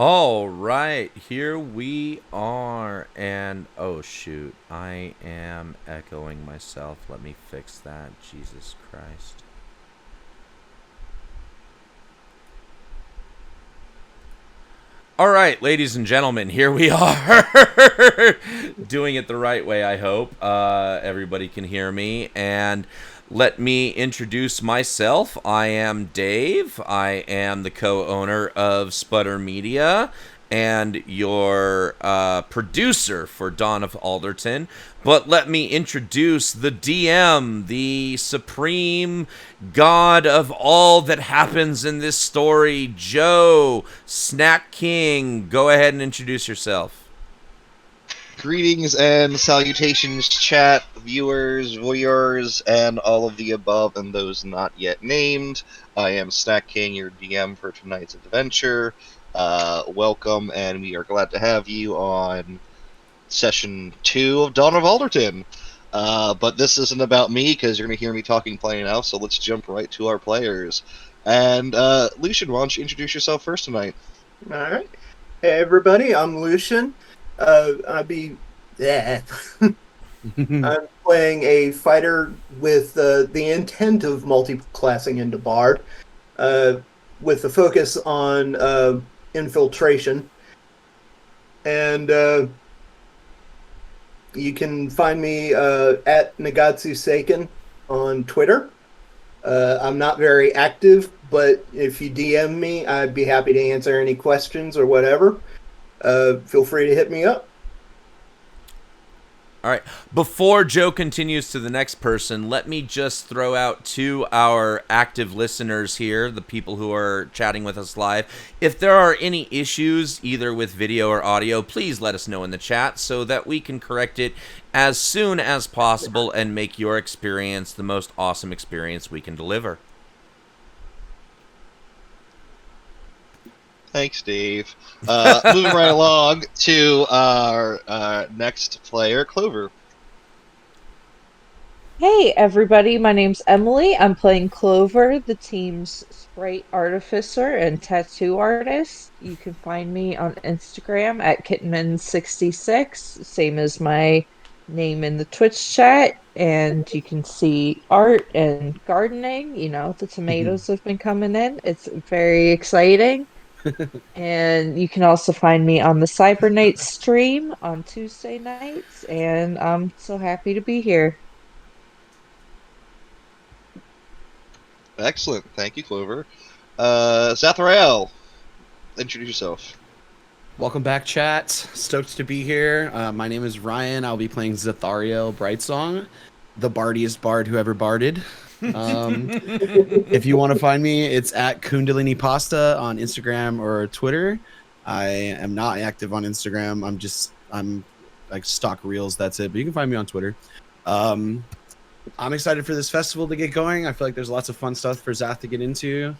All right, here we are, and oh shoot, I am echoing myself. Let me fix that. Jesus Christ. All right, ladies and gentlemen, here we are. Doing it the right way, I hope. Everybody can hear me. And let me introduce myself. I am Dave. I am the co-owner of Sputter Media and your producer for Dawn of Alderton. But let me introduce the DM, the supreme god of all that happens in this story, Joe Snack King. Go ahead and introduce yourself. Greetings and salutations, chat, viewers, voyeurs, and all of the above and those not yet named. I am Snack King, your DM for tonight's adventure. Welcome, and we are glad to have you on Session 2 of Dawn of Alderton. But this isn't about me, because you're going to hear me talking plain enough, so let's jump right to our players. And, Lucian, why don't you introduce yourself first tonight? Alright. Hey everybody, I'm Lucian. I'm playing a fighter with the intent of multi-classing into Bard, with a focus on infiltration. And you can find me at Nagatsu Seiken on Twitter. I'm not very active, but if you DM me, I'd be happy to answer any questions or whatever. Feel free to hit me up. All right. Before Joe continues to the next person, let me just throw out to our active listeners here, the people who are chatting with us live. If there are any issues, either with video or audio, please let us know in the chat so that we can correct it as soon as possible and make your experience the most awesome experience we can deliver. Thanks, Dave. Moving right along to our next player, Clover. Hey everybody, my name's Emily. I'm playing Clover, the team's sprite artificer and tattoo artist. You can find me on Instagram at Kitman66, same as my name in the Twitch chat. And you can see art and gardening. You know, the tomatoes have been coming in. It's very exciting. And you can also find me on the Cyber Night stream on Tuesday nights. And I'm so happy to be here. Excellent. Thank you, Clover. Zathrael, introduce yourself. Welcome back, chat. Stoked to be here. My name is Ryan. I'll be playing Zathariel Brightsong, the bardiest bard who ever barded. If you want to find me, it's at Kundalini Pasta on Instagram or Twitter. I am not active on Instagram. I'm like stock reels. That's it. But you can find me on Twitter. I'm excited for this festival to get going. I feel like there's lots of fun stuff for Zath to get into.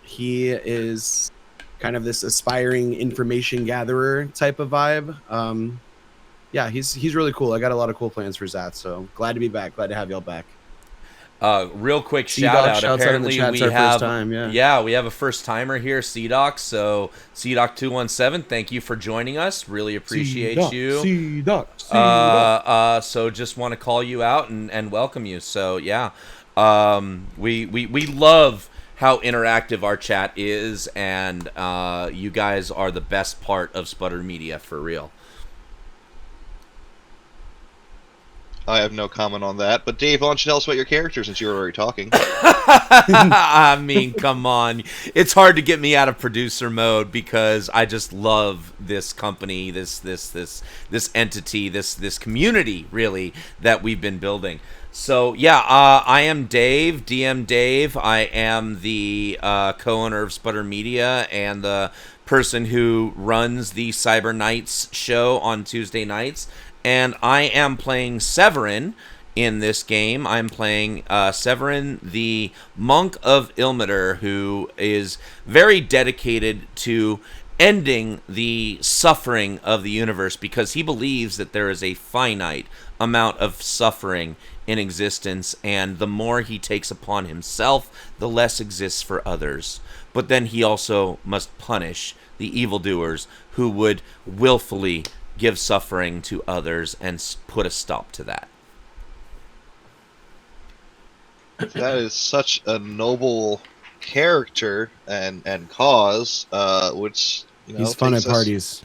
He is kind of this aspiring information gatherer type of vibe. Yeah, he's really cool. I got a lot of cool plans for Zath, so glad to be back. Glad to have y'all back. Real quick shout out. Apparently we have we have a first timer here, CDoc. So CDoc 217, thank you for joining us. Really appreciate you. CDoc. So just want to call you out and welcome you. So yeah, we love how interactive our chat is, and you guys are the best part of Sputter Media for real. I have no comment on that, but Dave, why don't you tell us about your character since you were already talking? I mean, come on. It's hard to get me out of producer mode because I just love this company, this entity, this community, really, that we've been building. So, yeah, I am Dave, DM Dave. I am the co-owner of Sputter Media and the person who runs the Cyber Nights show on Tuesday nights. And I am playing Severin in this game. I'm playing Severin, the monk of Ilmater, who is very dedicated to ending the suffering of the universe, because he believes that there is a finite amount of suffering in existence, and the more he takes upon himself, the less exists for others. But then he also must punish the evildoers who would willfully give suffering to others and put a stop to that. That is such a noble character and cause, which He's fun at takes us parties.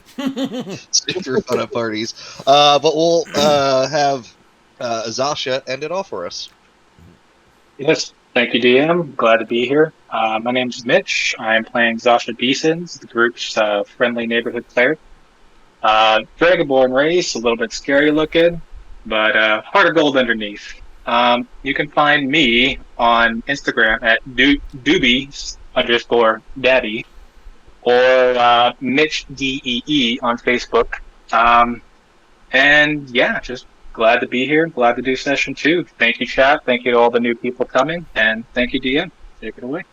super fun at parties. But we'll have Zasha end it off for us. Yes, thank you, DM. Glad to be here. My name's Mitch. I'm playing Zasha Beesons, the group's friendly neighborhood cleric. Dragonborn race, a little bit scary looking, but heart of gold underneath. You can find me on Instagram at doobie_daddy or Mitch DEE on Facebook. And yeah, just glad to be here. Glad to do session 2. Thank you, chat. Thank you to all the new people coming, and thank you, DM. Take it away.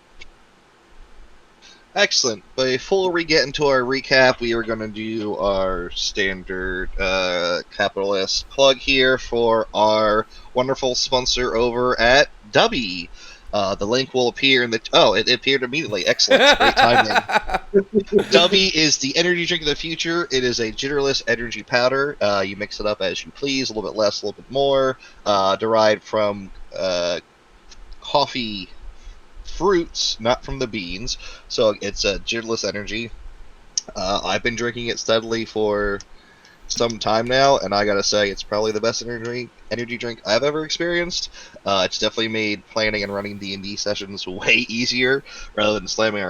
Excellent. Before we get into our recap, we are going to do our standard capital S plug here for our wonderful sponsor over at Dubby. The link will appear in the... Oh, it appeared immediately. Excellent. Great timing. Dubby is the energy drink of the future. It is a jitterless energy powder. You mix it up as you please, a little bit less, a little bit more. Derived from coffee fruits, not from the beans. So it's a jitterless energy. I've been drinking it steadily for some time now, and I gotta say, it's probably the best energy drink I've ever experienced. It's definitely made planning and running D&D sessions way easier, rather than slamming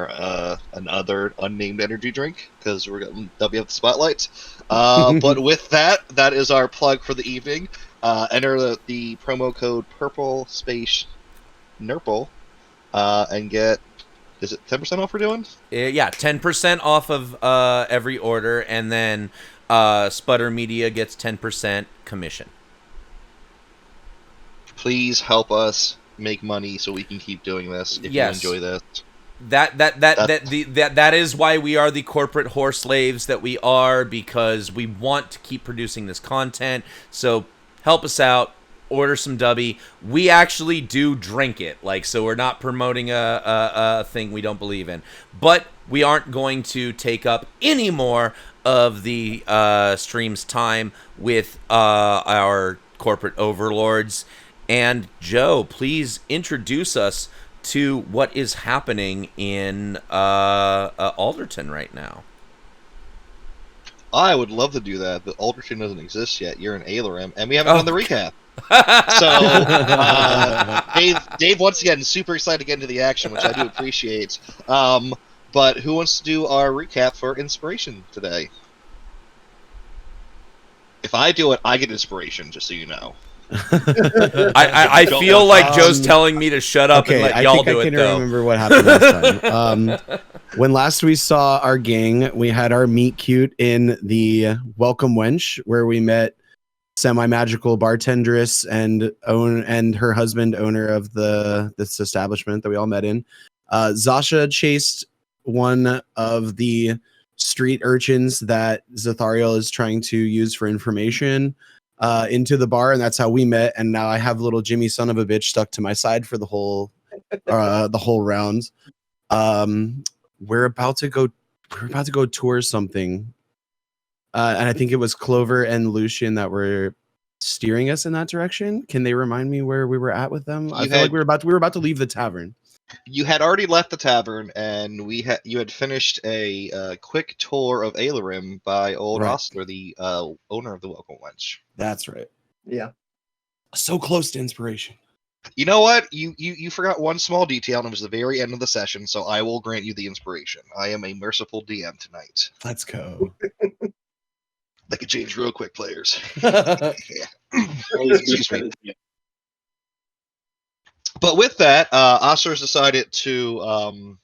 another unnamed energy drink, because we're getting W up the spotlight. But with that, that is our plug for the evening. Enter the promo code Purple Space Nurple, and get... Is it 10% off we're doing? Yeah, 10% off of every order, and then Sputter Media gets 10% commission. Please help us make money so we can keep doing this. If Yes. you enjoy this, That is why we are the corporate whore slaves that we are, because we want to keep producing this content. So help us out. Order some Dubby. We actually do drink it, so we're not promoting a thing we don't believe in. But we aren't going to take up any more of the stream's time with our corporate overlords. And Joe, please introduce us to what is happening in Alderton right now. I would love to do that, but Alderton doesn't exist yet. You're in Ailerim, and we haven't done the recap. So, Dave, once again, super excited to get into the action, which I do appreciate. But who wants to do our recap for inspiration today? If I do it, I get inspiration, just so you know. I feel like Joe's telling me to shut up and let y'all do it, though. I can remember what happened last time. When last we saw our gang, we had our meet cute in the Welcome Wench, where we met semi-magical bartendress and her husband, owner of this establishment that we all met in. Zasha chased one of the street urchins that Zathariel is trying to use for information into the bar, and that's how we met. And now I have little Jimmy son of a bitch stuck to my side for the whole round. We're about to go tour something. And I think it was Clover and Lucian that were steering us in that direction. Can they remind me where we were at with them? I feel like we were about to leave the tavern. You had already left the tavern, and you had finished a quick tour of Ailerim by old Ostler, the owner of the Welcome Wench. That's right. Yeah. So close to inspiration. You know what? You forgot one small detail, and it was the very end of the session, so I will grant you the inspiration. I am a merciful DM tonight. Let's go. They can change real quick, players. Excuse me. But with that, Oscar's decided to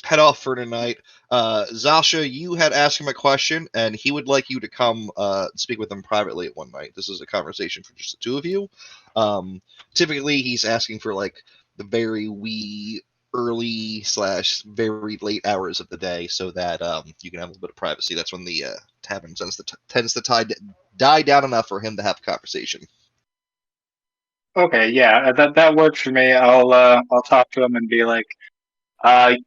head off for tonight. Zasha, you had asked him a question, and he would like you to come speak with him privately at one night. This is a conversation for just the two of you. Typically, he's asking for the very wee early / very late hours of the day, so that you can have a little bit of privacy. That's when the tavern tends to die down enough for him to have a conversation. Okay, yeah, that works for me. I'll talk to him and be like,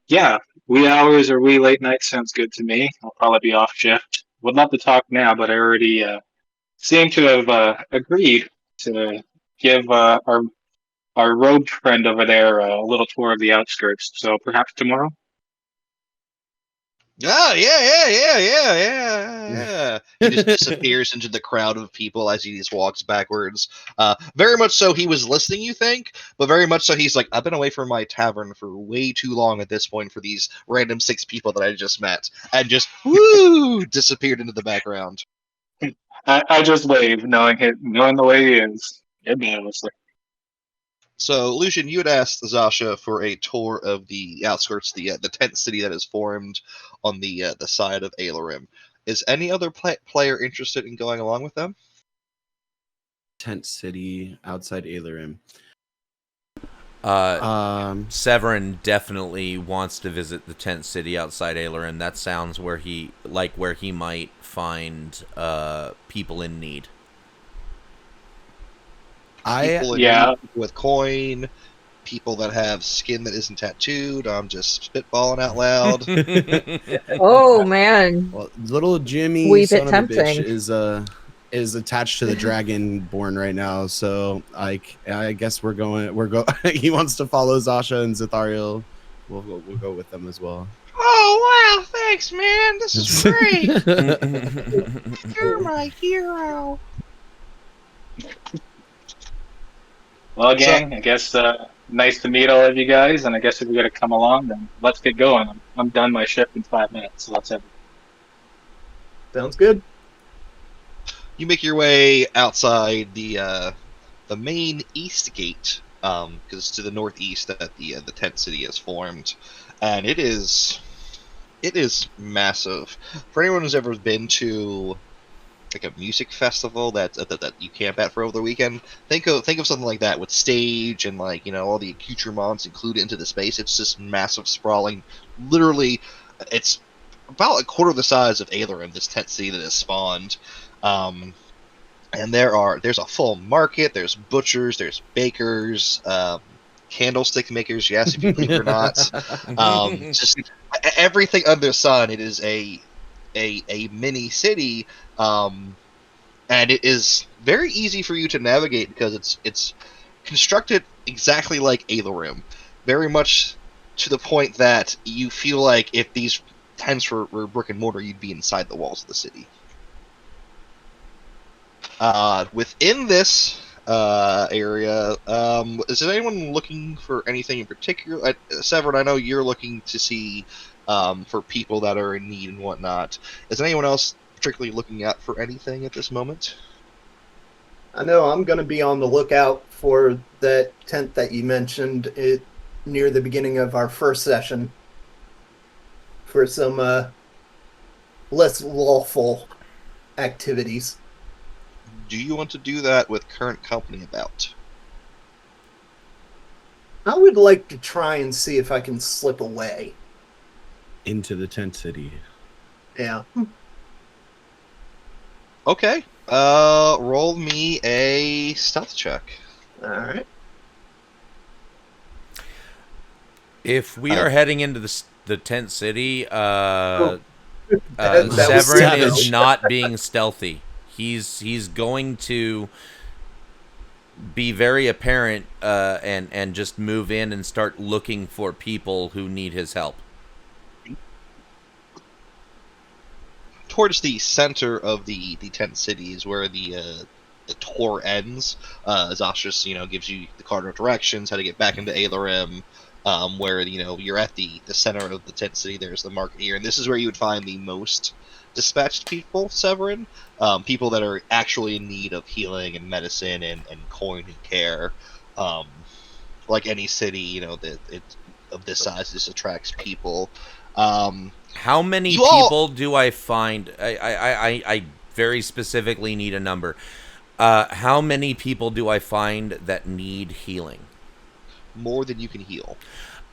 yeah, wee hours or wee late night sounds good to me. I'll probably be off shift. Would love to talk now, but I already seem to have agreed to give our robed friend over there a little tour of the outskirts. So perhaps tomorrow. Oh, yeah. He just disappears into the crowd of people as he just walks backwards. Very much so he was listening, you think, but very much so he's like, I've been away from my tavern for way too long at this point for these random 6 people that I just met, and just, woo, disappeared into the background. I just wave, knowing the way he is. Honestly. So, Lucian, you had asked Zasha for a tour of the outskirts, the tent city that is formed on the side of Ailerim. Is any other player interested in going along with them? Tent city outside Ailerim. Severin definitely wants to visit the tent city outside Ailerim. That sounds where he might find people in need. People in need with coin, people that have skin that isn't tattooed. I'm just spitballing out loud. Oh man, Well, little Jimmy, Wee son bit of a bitch, tempting. is attached to the Dragonborn right now. So I guess he wants to follow Zasha and Zithariel. We'll go with them as well. Oh wow! Thanks, man. This is great. You're my hero. Well, gang, I guess nice to meet all of you guys, and I guess if you're gonna come along, then let's get going. I'm done my shift in 5 minutes, so let's have it. Sounds good. You make your way outside the main east gate, because it's to the northeast that the tent city is formed, and it is massive. For anyone who's ever been to like a music festival that you camp at for over the weekend, think of something like that with stage and all the accoutrements included into the space. It's just massive, sprawling. Literally, it's about a quarter of the size of Ailerim, this tent city that has spawned. And there's a full market. There's butchers. There's bakers. Candlestick makers. Yes, if you believe it or not. Just everything under the sun. It is a mini city, and it is very easy for you to navigate because it's constructed exactly like Ailerim, very much to the point that you feel like if these tents were brick and mortar, you'd be inside the walls of the city. Within this area, is there anyone looking for anything in particular? Severin, I know you're looking to see for people that are in need and whatnot. Is anyone else particularly looking out for anything at this moment? I know I'm going to be on the lookout for that tent that you mentioned near the beginning of our first session for some less lawful activities. Do you want to do that with current company about? I would like to try and see if I can slip away. Into the tent city. Yeah. Okay. Roll me a stealth check. All right. If we are heading into the tent city, That was Severin is savage. not being stealthy. He's going to be very apparent and just move in and start looking for people who need his help. Towards the center of the tent city is where the tour ends. Zasha, gives you the cardinal directions, how to get back into Ailerim, where, you're at the center of the tent city. There's the market here, and this is where you would find the most dispatched people, Severin. People that are actually in need of healing and medicine and coin and care. Like any city, of this size, this attracts people. How many people do I find? I very specifically need a number. How many people do I find that need healing? More than you can heal.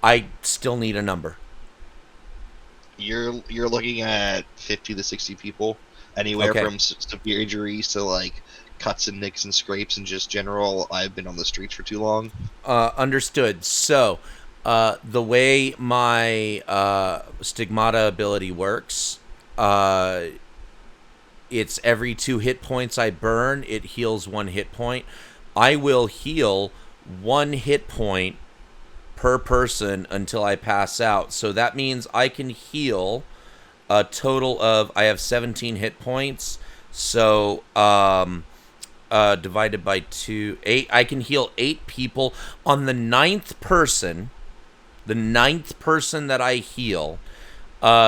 I still need a number. You're looking at 50 to 60 people, anywhere Okay. from severe injuries to like cuts and nicks and scrapes and just general. I've been on the streets for too long. Understood. So, the way my stigmata ability works, it's every 2 hit points I burn, it heals 1 hit point. I will heal 1 hit point per person until I pass out. So that means I can heal a total of, I have 17 hit points. So divided by 2, 8. I can heal 8 people. On the 9th person, that I heal,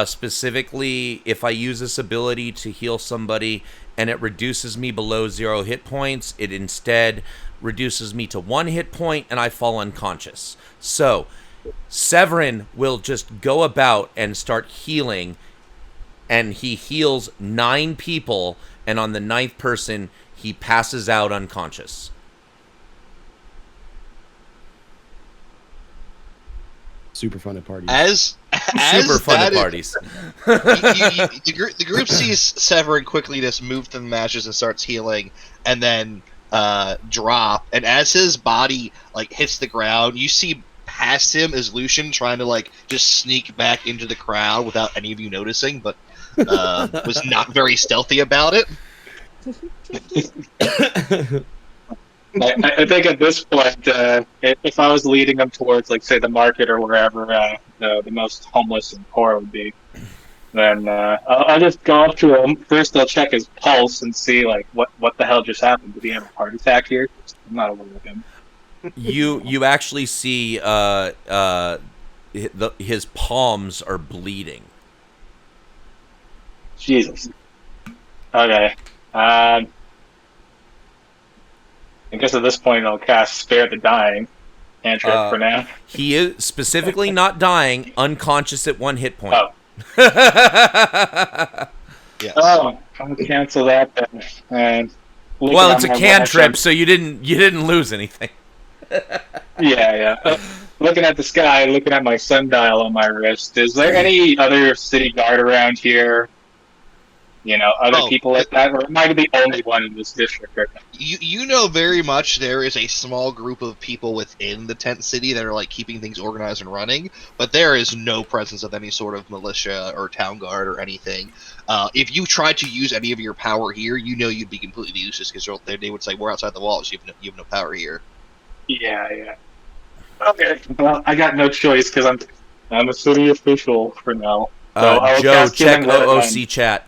specifically, if I use this ability to heal somebody and it reduces me below 0 hit points, it instead reduces me to 1 hit point and I fall unconscious. So, Severin will just go about and start healing, and he heals 9 people, and on the 9th person, he passes out unconscious. Super fun at parties. As Super fun that at parties. the group sees Severin quickly just move through the matches and starts healing, and then drop. And as his body like hits the ground, you see past him is Lucian trying to like just sneak back into the crowd without any of you noticing, but was not very stealthy about it. I think at this point, if I was leading them towards, like, say, the market or wherever the most homeless and poor would be, then I'll just go up to him. First, I'll check his pulse and see, like, what the hell just happened. Did he have a heart attack here? I'm not aware of him. You actually see his palms are bleeding. Jesus. Okay. I guess at this point I'll cast Spare the Dying cantrip for now. He is specifically not dying, unconscious at 1 hit point. Oh. Yes. Oh, I'll cancel that then. And well, it's a cantrip, so you didn't lose anything. Yeah. Looking at the sky, looking at my sundial on my wrist, is there any other city guard around here? You know, other people like that? Or am I the only one in this district right now? You know very much there is a small group of people within the tent city that are like keeping things organized and running, but there is no presence of any sort of militia or town guard or anything. If you tried to use any of your power here, you know you'd be completely useless because they would say, we're outside the walls, you have no power here. Yeah. Okay, well, I got no choice because I'm a city official for now. So I will Joe, cast check Healing Word OOC chat.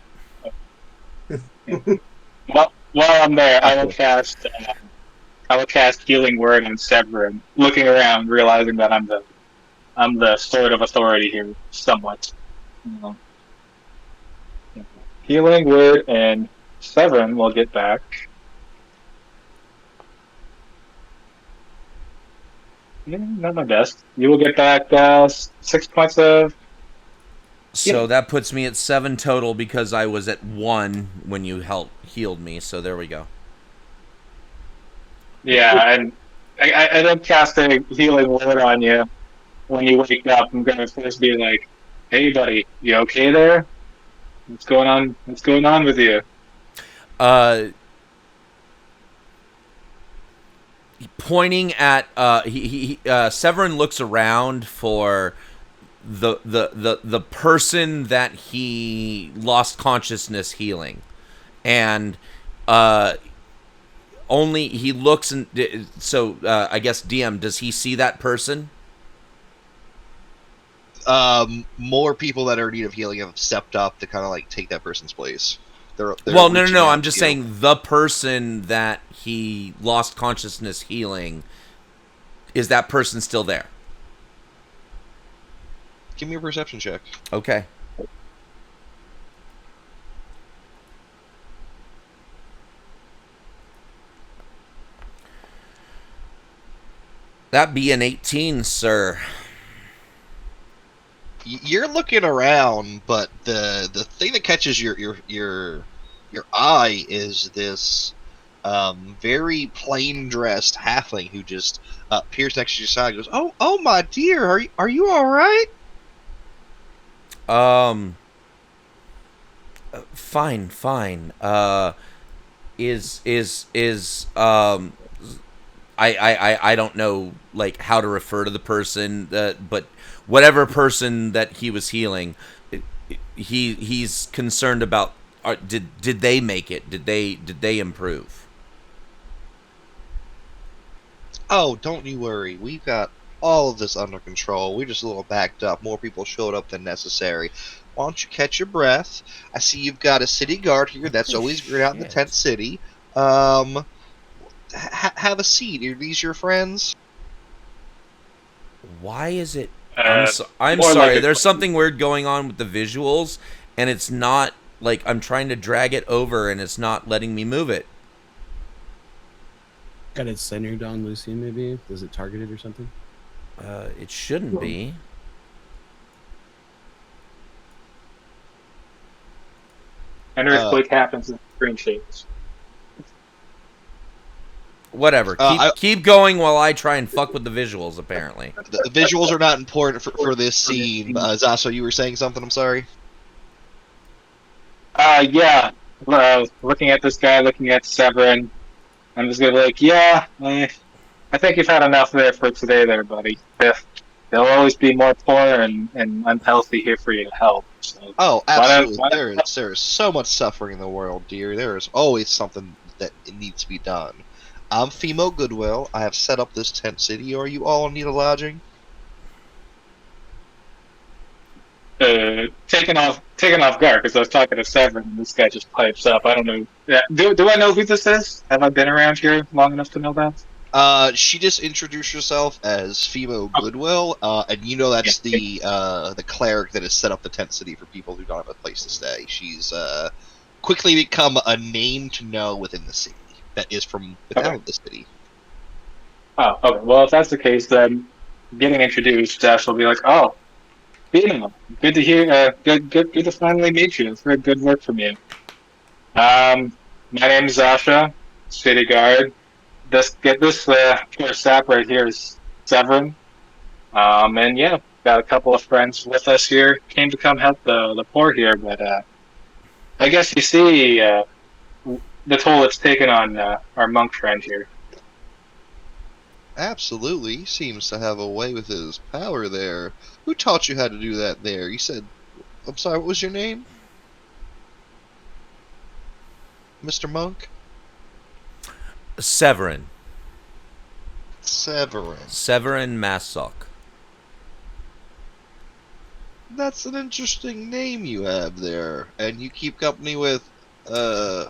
While I'm there, I will cast Healing Word on Severin, looking around, realizing that I'm the sword of authority here, somewhat. Healing Word and Severin will get back. Not my best. You will get back 6 points of. So that puts me at 7 total because I was at 1 when you healed me. So there we go. Yeah, and I then cast a Healing Word on you. When you wake up, I'm gonna first be like, "Hey, buddy, you okay there? What's going on? What's going on with you?" Pointing at Severin looks around for the person that he lost consciousness healing, and only he looks and so I guess DM, does he see that person? More people that are in need of healing have stepped up to kind of like take that person's place. They're Well, no. reaching out I'm to just you. saying the person that he lost consciousness healing, is that person still there? Give me a perception check. Okay. That be an 18, sir. You're looking around, but the thing that catches your eye is this very plain dressed halfling who just appears next to your side and goes, "Oh, my dear, are you all right?" Um, fine. Is I don't know like how to refer to the person, but whatever person that he was healing, he's concerned about. Did they make it? Did they improve? Oh, don't you worry. We've got all of this under control. We're just a little backed up. More people showed up than necessary. Why don't you catch your breath? I see you've got a city guard here. That's always great out in the Shit. tent city. Have a seat. Are these your friends? Why is it? Uh, I'm more sorry. like a There's something weird going on with the visuals, and it's not like I'm trying to drag it over, and it's not letting me move it. Got it centered on Lucy, maybe? Does it target it or something? It shouldn't be. an earthquake happens and screen shakes. Whatever. Keep going while I try and fuck with the visuals. Apparently. The visuals are not important for this scene. Zaso, you were saying something? I'm sorry. Yeah. Looking at this guy, looking at Severin, I'm just gonna be like, yeah, I think you've had enough there for today, there, buddy. There'll always be more poor and unhealthy here for you to help. So, Oh, absolutely. why There don't- is so much suffering in the world, dear. There is always something that it needs to be done. I'm Fimo Goodwill. I have set up this tent city. Are you all in need of lodging? taken off guard because I was talking to Severin and this guy just pipes up. I don't know. Yeah, do I know who this is? Have I been around here long enough to know that? She just introduced herself as Fimo Goodwill, and you know that's the cleric that has set up the tent city for people who don't have a place to stay. She's quickly become a name to know within the city that is from without the city. Oh, okay. Well, if that's the case, then getting introduced, Dash will be like, "Oh, Bino, good to hear. Good to finally meet you. It's very good work from you. My name's Zasha, city guard. This poor sap right here is Severin. And yeah, got a couple of friends with us here. Came to come help the poor here, but I guess you see the toll it's taken on our monk friend here. Absolutely, he seems to have a way with his power there. Who taught you how to do that there? You said, I'm sorry, what was your name? Mr. Monk? Severin Severin. Massock. That's an interesting name you have there. And you keep company with, I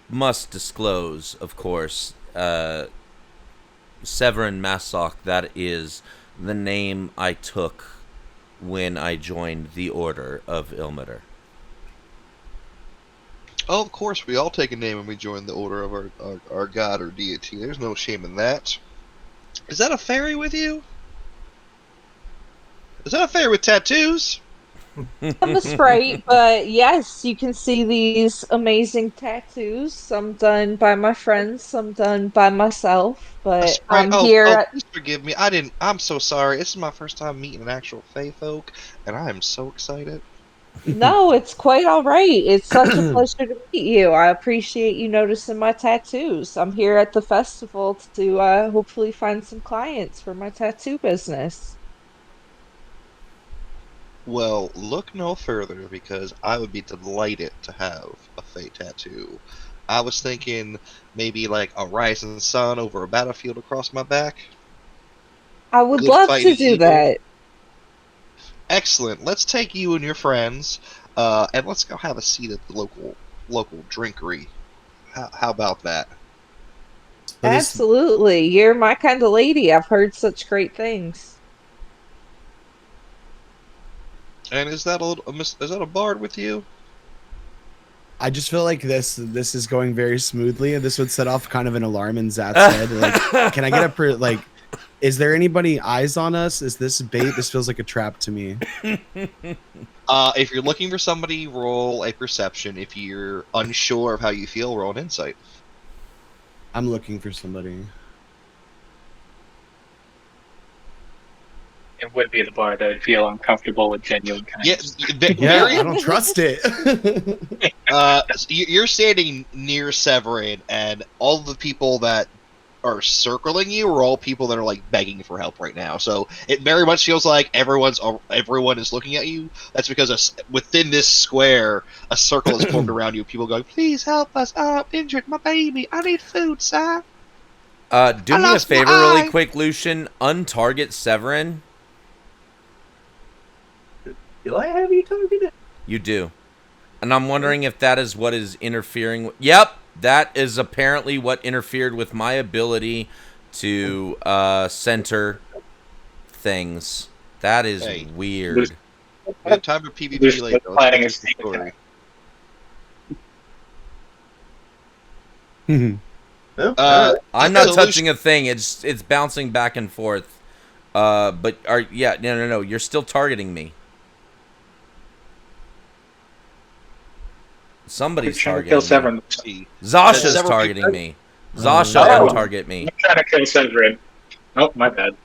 must disclose, of course, Severin Massock. That is the name I took when I joined the Order of Ilmater. Oh, of course, we all take a name when we join the order of our god or deity. There's no shame in that. Is that a fairy with you? Is that a fairy with tattoos? I'm a sprite, but yes, you can see these amazing tattoos. Some done by my friends, some done by myself. A But sprite? I'm Oh, here at please forgive me. I'm so sorry. This is my first time meeting an actual fae folk, and I am so excited. No, it's quite all right. It's such a pleasure to meet you. I appreciate you noticing my tattoos. I'm here at the festival to hopefully find some clients for my tattoo business. Well, look no further because I would be delighted to have a fae tattoo. I was thinking maybe like a rising sun over a battlefield across my back. I would Good love to fighting do evil. that. Excellent. Let's take you and your friends, and let's go have a seat at the local drinkery. How about that? So this, Absolutely. You're my kind of lady. I've heard such great things. And is that is that a bard with you? I just feel like this is going very smoothly, and this would set off kind of an alarm in Zat's head. Like, can I get Is there anybody eyes on us? Is this bait? This feels like a trap to me. If you're looking for somebody, roll a perception. If you're unsure of how you feel, roll an insight. I'm looking for somebody. It would be the bar that would feel uncomfortable with genuine Yeah, kindness. Yeah, very. I don't trust it. So you're standing near Severin, and all the people that are circling you are all people that are like begging for help right now. So it very much feels like everyone is looking at you. That's because within this square, a circle is formed around you. People going, "Please help us! I'm injured, my baby. I need food, sir." Do I me a lost my favor really eye. quick, Lucian. Untarget Severin. Do I have you targeted? You do. And I'm wondering if that is what is interfering with... Yep, that is apparently what interfered with my ability to center things. That is Hey. weird. We have time for PvP There's later. planning Let's is get the story. Oh, all right. I'm not so touching a thing. It's bouncing back and forth. But no. You're still targeting me. Somebody's trying to kill targeting me. Severin. Zasha's Several targeting people- me. Zasha Oh. untarget me. I'm trying to kill Severin. Oh, my bad.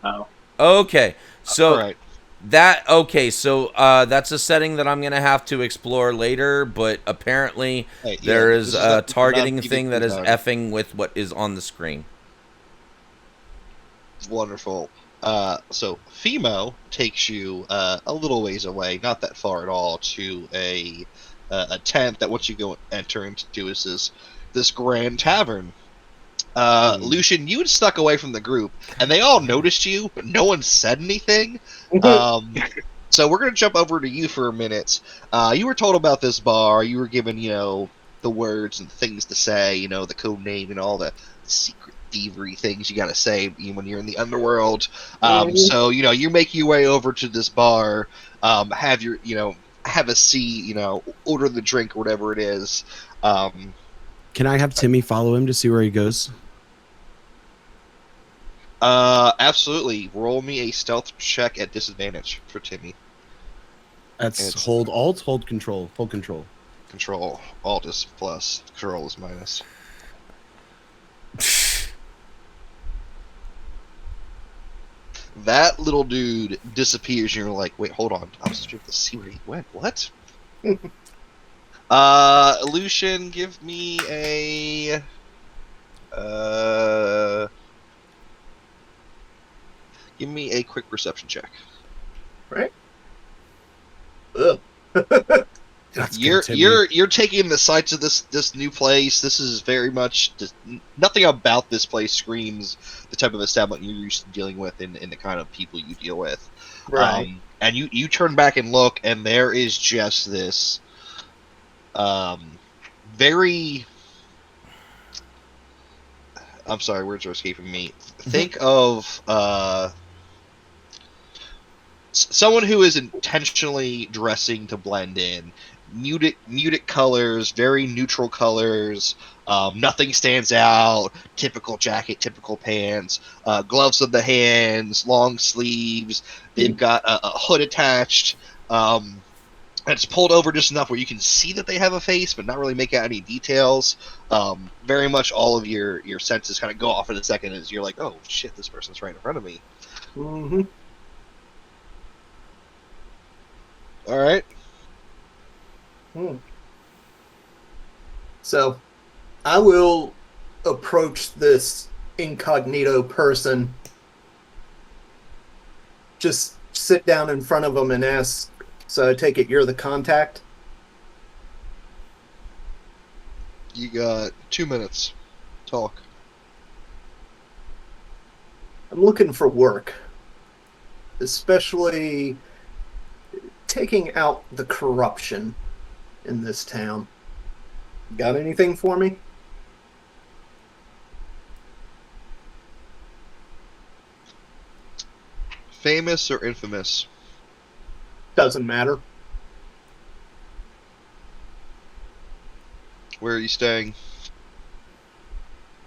Oh. Okay, so all right. that's a setting that I'm gonna have to explore later. But apparently, Hey, there yeah, is this a not targeting PvP thing that is zone. effing with what is on the screen. Wonderful. So Fimo takes you a little ways away, not that far at all, to a tent that once you go enter into is this grand tavern. Lucian, you had stuck away from the group, and they all noticed you, but no one said anything. So we're gonna jump over to you for a minute. You were told about this bar. You were given, the words and things to say, the code name and all the secret thievery things you gotta say when you're in the underworld. So you make your way over to this bar. Have your, have a seat. Order the drink or whatever it is. Can I have Timmy follow him to see where he goes? Absolutely. Roll me a stealth check at disadvantage for Timmy. That's It's- hold alt, hold control, hold control. Control. Alt is plus. Control is minus. That little dude disappears, and you're like, wait, hold on. I was supposed to see where he went. What? Lucian, give me a... Give me a quick perception check. Right. Ugh. That's You're good, Timmy. you're taking the sights of this new place. This is very much nothing about this place screams the type of establishment you're used to dealing with and the kind of people you deal with. Right. And you turn back and look, and there is just this very... I'm sorry, words are escaping me. Think of someone who is intentionally dressing to blend in. Muted colors, very neutral colors. Nothing stands out. Typical jacket, typical pants. Gloves on the hands, long sleeves. They've got a hood attached. And it's pulled over just enough where you can see that they have a face, but not really make out any details. Very much all of your senses kind of go off in a second as you're like, oh shit, this person's right in front of me. Mm-hmm. All right. So, I will approach this incognito person. Just sit down in front of them and ask. So I take it you're the contact? You got 2 minutes. Talk. I'm looking for work. Especially taking out the corruption in this town. Got anything for me? Famous or infamous? Doesn't matter. Where are you staying?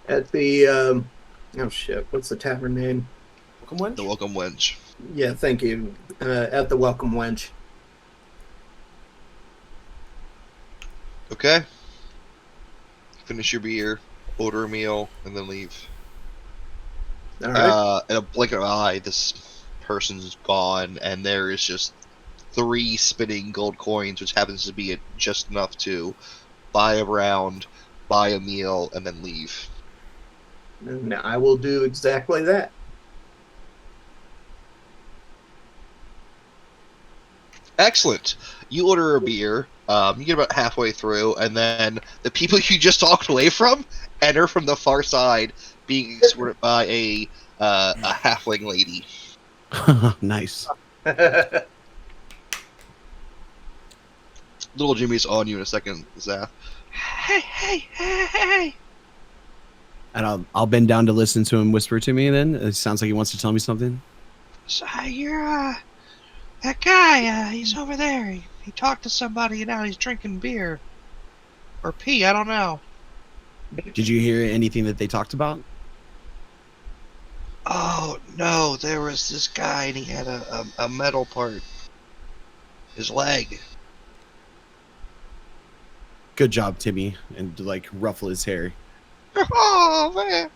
At the, oh shit, what's the tavern name? welcome wench. The welcome wench. Yeah, thank you. At the welcome wench. Okay. Finish your beer, order a meal, and then leave. All right. In a blink of an eye, this person's gone, and there is just 3 spinning gold coins, which happens to be just enough to buy a round, buy a meal, and then leave. And I will do exactly that. Excellent. You order a beer. You get about halfway through, and then the people you just talked away from enter from the far side, being escorted by a halfling lady. Nice. Little Jimmy's on you in a second, Zaf. Hey! And I'll bend down to listen to him whisper to me. Then it sounds like he wants to tell me something. So you're that guy. He's over there. He talked to somebody and now he's drinking beer or pee. I don't know. Did you hear anything that they talked about? Oh no, there was this guy and he had a metal part. His leg. Good job, Timmy, and like ruffle his hair. Oh man.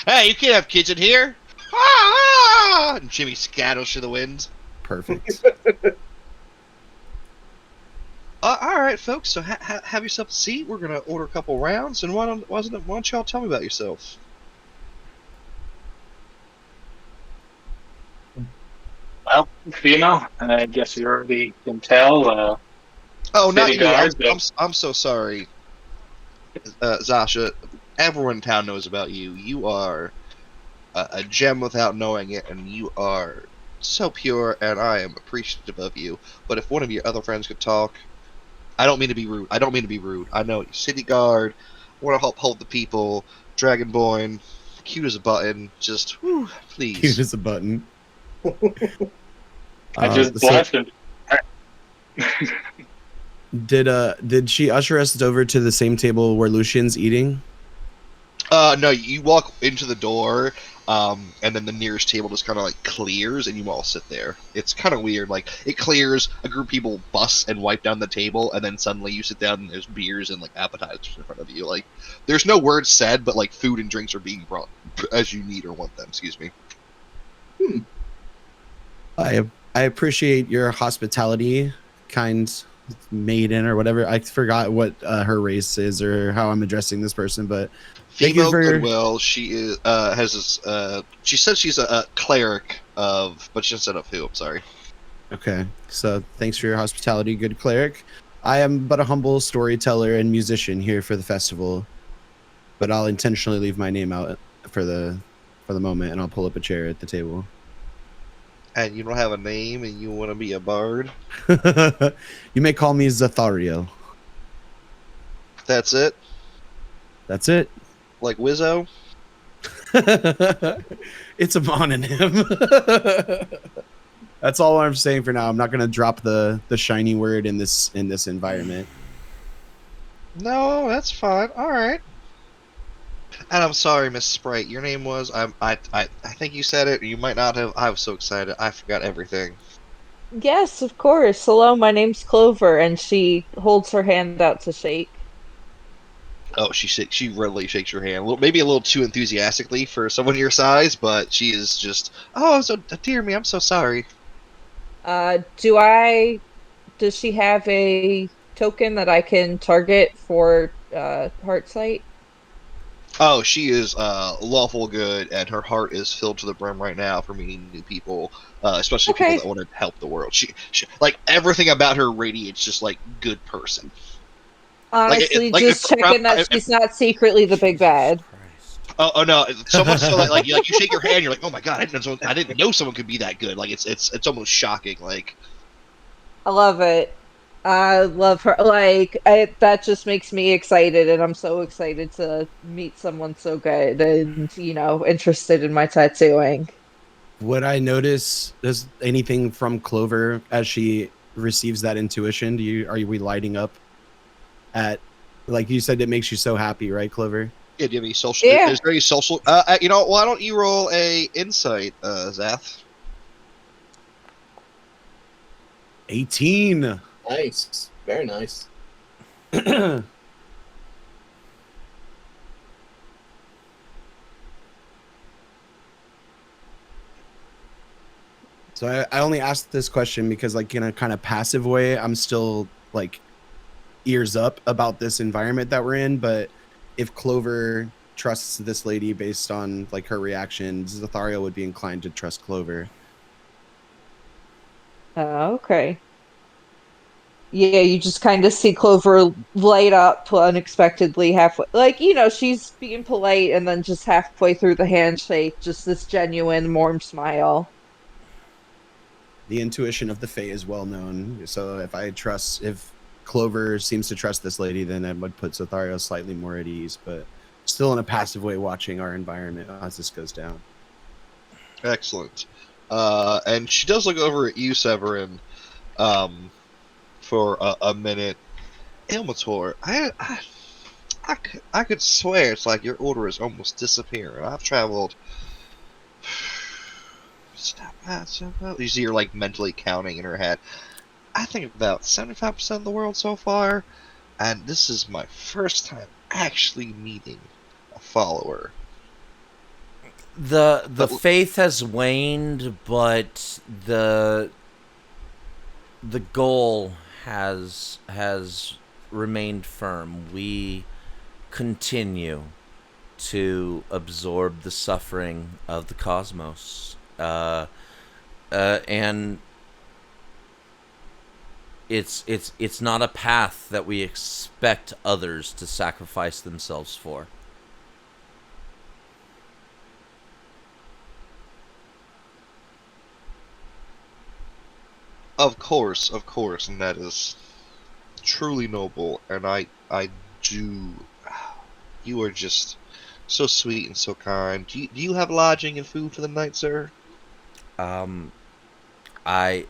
Hey, you can't have kids in here! Ah! And Jimmy scatters to the wind. Perfect. Alright, folks, so have yourself a seat. We're gonna order a couple rounds, and why don't y'all tell me about yourself? Well, female, I guess you already can tell. Oh, not City you. guards, I'm so sorry, Zasha. Everyone in town knows about you. You are a gem without knowing it, and you are so pure, and I am appreciative of you. But if one of your other friends could talk, I don't mean to be rude. I know you're city guard. Want to help hold the people. Dragonborn, cute as a button. Just, whew, please. Cute as a button. I just so blushed him. did she usher us over to the same table where Lucian's eating? No, you walk into the door, and then the nearest table just kind of like clears, and you all sit there. It's kind of weird. Like, it clears, a group of people bust and wipe down the table, and then suddenly you sit down and there's beers and like appetizers in front of you. Like, there's no words said, but like food and drinks are being brought as you need or want them. Excuse me. I appreciate your hospitality, kind maiden or whatever. I forgot what her race is or how I'm addressing this person, but thank you Female for Goodwill. She is has this. She says she's a cleric of, but she said of who? I'm sorry. Okay, so thanks for your hospitality, good cleric. I am but a humble storyteller and musician here for the festival, but I'll intentionally leave my name out for the moment, and I'll pull up a chair at the table. And you don't have a name, and you want to be a bard? You may call me Zathariel. That's it. That's it. Like Wizzo. It's a mononym. That's all I'm saying for now. I'm not gonna drop the shiny word in this environment. No, that's fine. All right. And I'm sorry, Miss Sprite. Your name was I think you said it. You might not have. I was so excited. I forgot everything. Yes, of course. Hello, my name's Clover, and she holds her hand out to shake. Oh, she readily shakes your hand. Maybe a little too enthusiastically for someone your size, but she is just. Oh, so dear me, I'm so sorry. Does she have a token that I can target for heart sight? Oh, she is lawful good, and her heart is filled to the brim right now for meeting new people, especially Okay. people that want to help the world. She like everything about her radiates just like good person. Honestly, like just checking that she's not secretly the big bad. Oh no! So much so that like you shake your hand, you're like, oh my god, I didn't know someone could be that good. Like it's almost shocking. Like I love it. I love her. That just makes me excited, and I'm so excited to meet someone so good and, interested in my tattooing. Would I notice does anything from Clover as she receives that intuition? Are we lighting up at, like you said, it makes you so happy, right, Clover? Yeah, do you have any social? Yeah. Is there any social? Why don't you roll a insight, Zath? 18. Nice. Very nice. So I only asked this question because, like, in a kind of passive way, I'm still like ears up about this environment that we're in. But if Clover trusts this lady based on like her reactions, Zathario would be inclined to trust Clover. Okay. Yeah, you just kind of see Clover light up unexpectedly halfway. Like, she's being polite and then just halfway through the handshake, just this genuine, warm smile. The intuition of the Fae is well known. So if Clover seems to trust this lady, then I would put Zathario slightly more at ease, but still in a passive way watching our environment as this goes down. Excellent. And she does look over at you, Severin, for a minute. Ilmator, I could swear it's like your order is almost disappearing. I've traveled. You see her like mentally counting in her head. I think about 75% of the world so far, and this is my first time actually meeting a follower. The faith has waned, but the goal has remained firm. We continue to absorb the suffering of the cosmos, and it's not a path that we expect others to sacrifice themselves for. Of course, and that is truly noble, and I do. You are just so sweet and so kind. Do you have lodging and food for the night, sir? I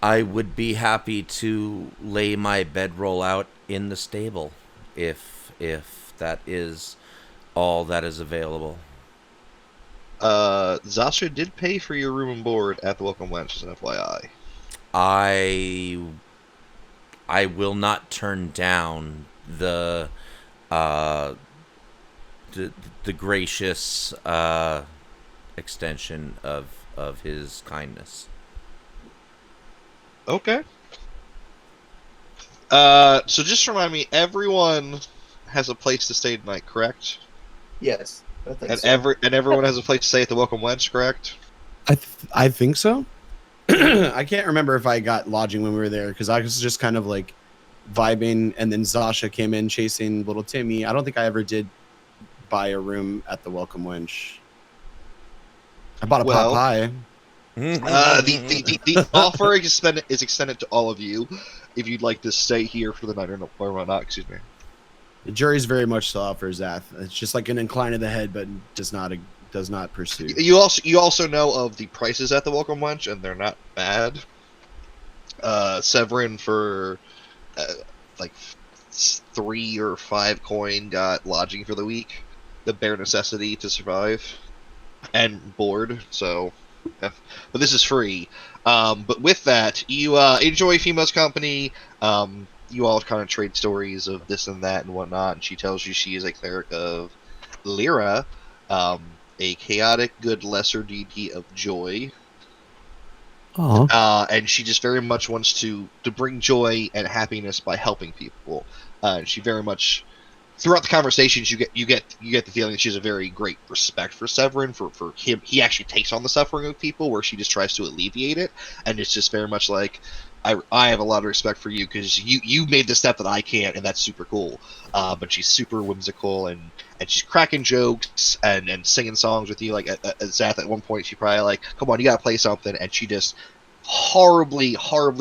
would be happy to lay my bedroll out in the stable if that is all that is available. Zasha did pay for your room and board at the Welcome Wench, as an FYI. I will not turn down the gracious extension of his kindness. Okay. So just remind me, everyone has a place to stay tonight, correct? Yes. I think And so. everyone has a place to stay at the Welcome Wench, correct? I think so. I can't remember if I got lodging when we were there because I was just kind of like vibing, and then Zasha came in chasing little Timmy. I don't think I ever did buy a room at the Welcome Wench. I bought a pot pie. The offer is extended to all of you if you'd like to stay here for the night or not. Excuse me. The jury's very much still out for Zath. It's just like an incline of the head, but does not pursue. You also know of the prices at the Welcome Wench, and they're not bad. Severin for like 3 or 5 coin got lodging for the week, the bare necessity to survive, and board. So, but this is free. But with that, you enjoy Fima's company. You all kind of trade stories of this and that and whatnot. And she tells you she is a cleric of Lyra, a chaotic good lesser deity of joy. And she just very much wants to bring joy and happiness by helping people. And she very much, throughout the conversations, you get the feeling that she has a very great respect for Severin, for him. He actually takes on the suffering of people, where she just tries to alleviate it. And it's just very much like, I have a lot of respect for you because you made the step that I can't, and that's super cool. But she's super whimsical, and she's cracking jokes and singing songs with you. Like at Zath, at one point, she probably like, come on, you gotta play something, and she just horribly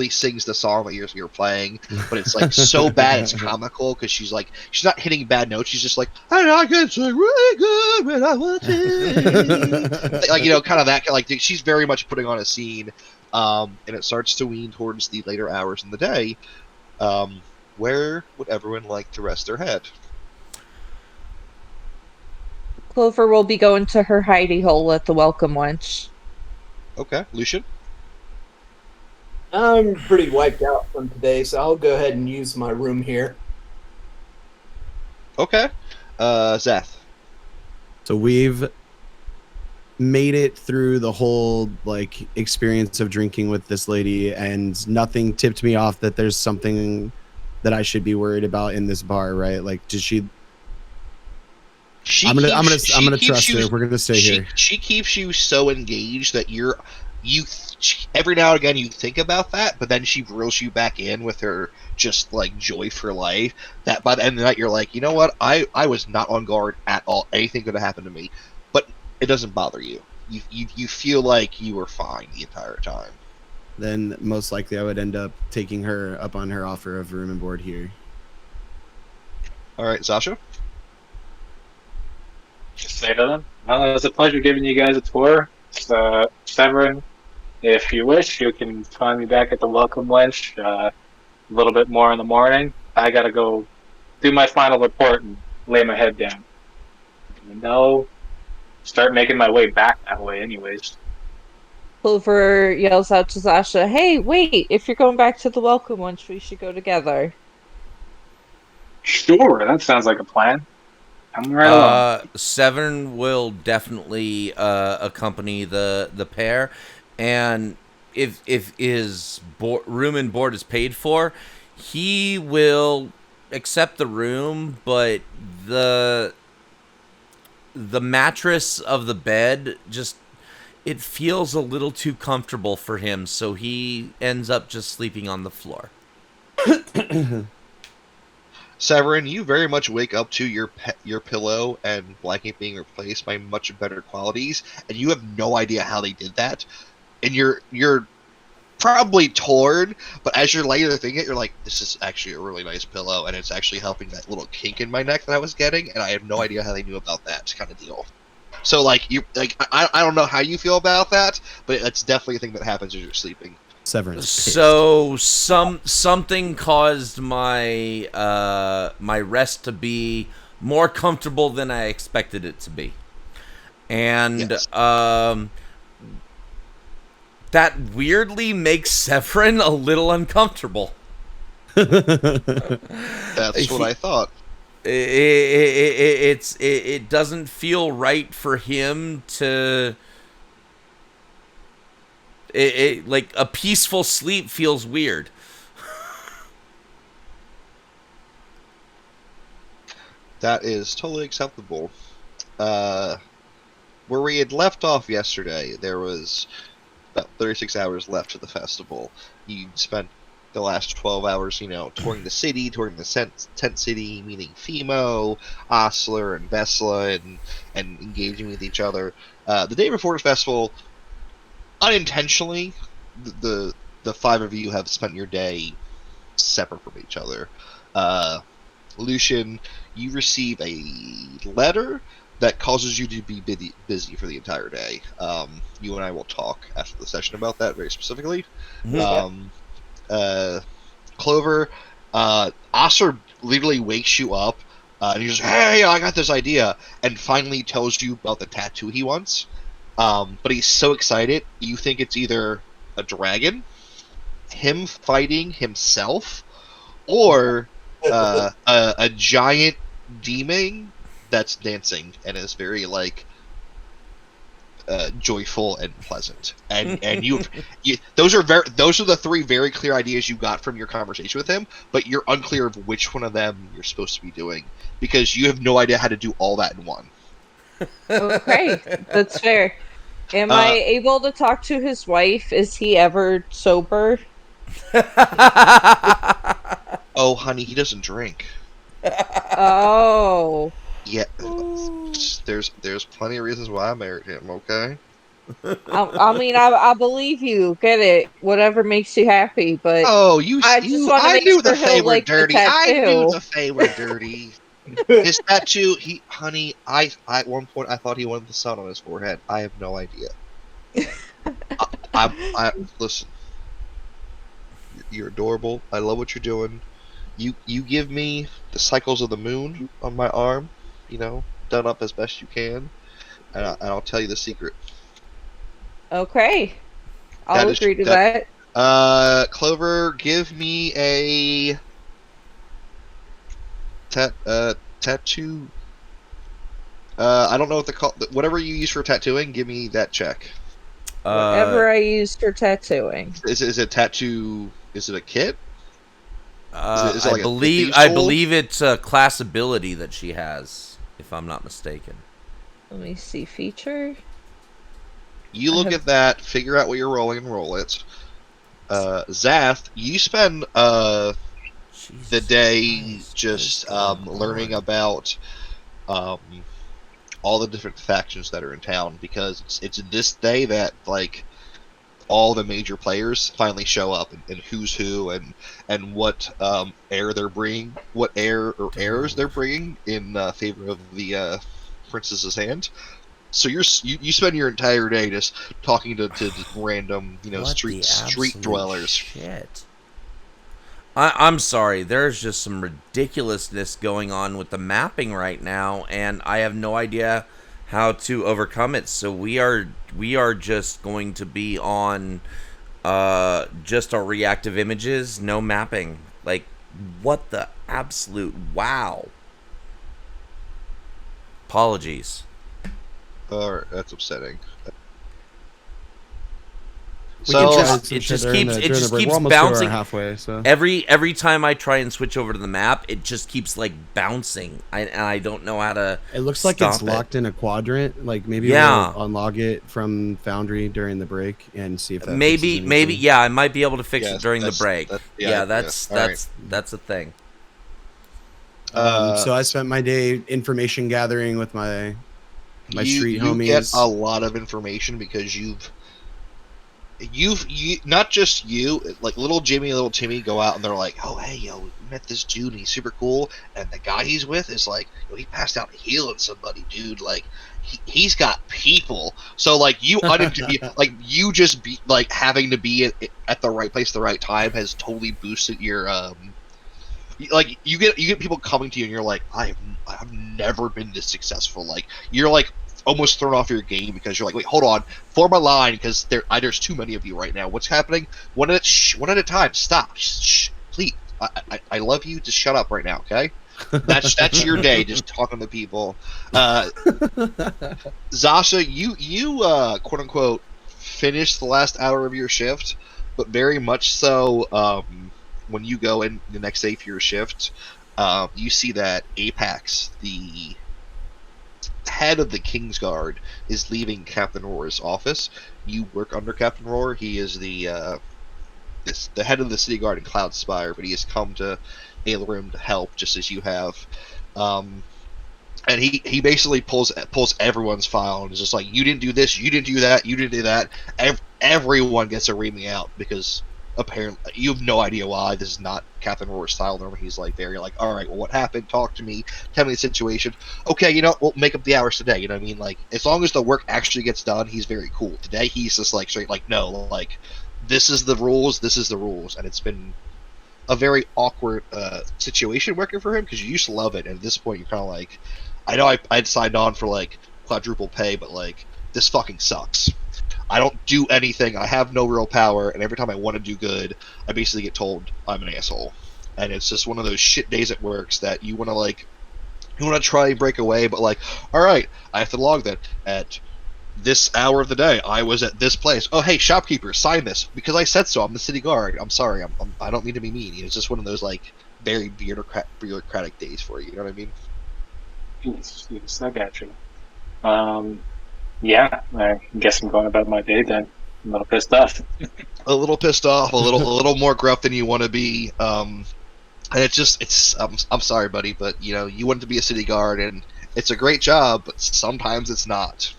sings the song that you're playing, but it's like so bad it's comical because she's not hitting bad notes. She's just like, I can sing really good when I want to. Like, kind of that, like she's very much putting on a scene. And it starts to wean towards the later hours in the day. Where would everyone like to rest their head? Clover will be going to her hidey hole at the Welcome Wench. Okay, Lucian. I'm pretty wiped out from today, so I'll go ahead and use my room here. Okay, Zeth. So we've made it through the whole like experience of drinking with this lady, and nothing tipped me off that there's something that I should be worried about in this bar, right? Like, does she? I'm gonna trust her. We're gonna stay here. She keeps you so engaged that every now and again you think about that, but then she reels you back in with her just like joy for life. That by the end of the night you're like, you know what? I was not on guard at all. Anything could have happened to me, but it doesn't bother you. You feel like you were fine the entire time. Then most likely I would end up taking her up on her offer of room and board here. All right, Sasha. Just say to them, well, it was a pleasure giving you guys a tour. Severin, if you wish, you can find me back at the Welcome Wench a little bit more in the morning. I gotta go do my final report and lay my head down. Start making my way back that way anyways. Clover yells out to Zasha, "Hey, wait! If you're going back to the Welcome Wench, we should go together." Sure, that sounds like a plan. I'm right along. Severn will definitely accompany the pair, and if his room and board is paid for, he will accept the room, but the mattress of the bed just it feels a little too comfortable for him, so he ends up just sleeping on the floor. Severin, you very much wake up to your pillow and blanket being replaced by much better qualities, and you have no idea how they did that. And you're probably torn, but as you're laying there thinking it, you're like, this is actually a really nice pillow, and it's actually helping that little kink in my neck that I was getting, and I have no idea how they knew about that kind of deal. So I don't know how you feel about that, but it's definitely a thing that happens as you're sleeping. Severance. So something caused my my rest to be more comfortable than I expected it to be, and Yes. That weirdly makes Severin a little uncomfortable. That's what I thought. It doesn't feel right for him to. Like a peaceful sleep feels weird. That is totally acceptable. Where we had left off yesterday, there was about 36 hours left to the festival. You spent the last 12 hours, touring the city, touring the tent city, meeting Fimo, Osler, and Vesla, and engaging with each other. The day before the festival, unintentionally, the five of you have spent your day separate from each other. Lucian, you receive a letter that causes you to be busy for the entire day. You and I will talk after the session about that very specifically. Clover, Osler literally wakes you up, and he's just, hey, I got this idea, and finally tells you about the tattoo he wants. But he's so excited, you think it's either a dragon, him fighting himself, or a giant demon that's dancing and is very joyful and pleasant. And you those are the three very clear ideas you got from your conversation with him, but you're unclear of which one of them you're supposed to be doing because you have no idea how to do all that in one. Okay, that's fair. Am I able to talk to his wife? Is he ever sober? Oh, honey, he doesn't drink. Oh. Yeah, there's plenty of reasons why I married him. Okay. I believe you. Get it. Whatever makes you happy, but Oh, I just want to make knew sure the Fae he'll were like the dirty. I knew tattoo. the Fae were dirty. His tattoo, honey, I at one point I thought he wanted the sun on his forehead. I have no idea. I listen. You're adorable. I love what you're doing. You give me the cycles of the moon on my arm. done up as best you can, and I'll tell you the secret. Okay. I'll That is agree to that. that. Clover, give me a tattoo. I don't know what the call. Whatever you use for tattooing, give me that check. Uh, Whatever I use for tattooing. Is it tattoo? Is it a kit? Is it I like a believe thief's tool? it's a class ability that she has, if I'm not mistaken. Let me see feature. You I look have at that, figure out what you're rolling, and roll it. Zath, you spend the Jesus day Christ, what is just going learning on? about um, all the different factions that are in town, because it's this day that like all the major players finally show up, and who's who, and what heir they're bringing, what heir or heirs they're bringing in favor of the princess's hand. So you spend your entire day just talking to random What the street absolute dwellers. shit? I'm sorry. There's just some ridiculousness going on with the mapping right now, and I have no idea how to overcome it. So we are just going to be on just our reactive images, no mapping. Like, what the absolute wow. Apologies. That's upsetting. We So can Tried just some it shit just during keeps the- it during the just break. We're keeps almost to our bouncing. halfway. So Every time I try and switch over to the map, it just keeps like bouncing. I don't know how to it looks like it's stop it. locked in a quadrant. Like maybe Yeah. we'll unlog it from Foundry during the break and see if that Maybe fixes anything. yeah, I might be able to fix Yes, it during the that's- break. that's the Yeah, idea. All right. that's a thing. So I spent my day information gathering with my street you get homies. a lot of information because you not just you, like little Jimmy, little Timmy go out and they're like, oh hey yo, we met this dude and he's super cool, and the guy he's with is like, yo, he passed out healing somebody, dude, like he's got people. So like like you just be like having to be at the right place at the right time has totally boosted your like you get people coming to you and you're like, I've never been this successful. Like you're like almost thrown off your game because you're like, wait, hold on, form a line because there's too many of you right now. What's happening? One at a time. Stop. Shh, please. I love you. Just shut up right now, okay? That's your day, just talking to people. Zasha, you quote unquote finished the last hour of your shift, but very much so. When you go in the next day for your shift, you see that Apex, the head of the Kingsguard, is leaving Captain Roar's office. You work under Captain Roar. He is the head of the city guard in Cloud Spire, but he has come to Ailerim to help, just as you have. And he basically pulls everyone's file and is just like, you didn't do this, you didn't do that, you didn't do that. Everyone gets a reaming out because apparently you have no idea why. This is not Captain Roar's style. Normally he's like very like, all right, well, what happened? Talk to me. Tell me the situation. Okay, we'll make up the hours today. You know what I mean? Like, as long as the work actually gets done, he's very cool. Today he's just like straight like, no, like this is the rules. This is the rules, and it's been a very awkward situation working for him because you used to love it, and at this point you're kind of like, I know I'd signed on for like quadruple pay, but like this fucking sucks. I don't do anything. I have no real power, and every time I want to do good, I basically get told I'm an asshole. And it's just one of those shit days at works that you want to try and break away, but like, all right, I have to log that at this hour of the day I was at this place. Oh hey, shopkeeper, sign this because I said so. I'm the city guard. I'm sorry. I don't mean to be mean. It's just one of those like very bureaucratic days for you. You know what I mean? Yes, I got you. Yeah, I guess I'm going about my day then. I'm a little pissed off. A little pissed off, a little more gruff than you want to be. And I'm sorry, buddy, but you want to be a city guard, and it's a great job, but sometimes it's not.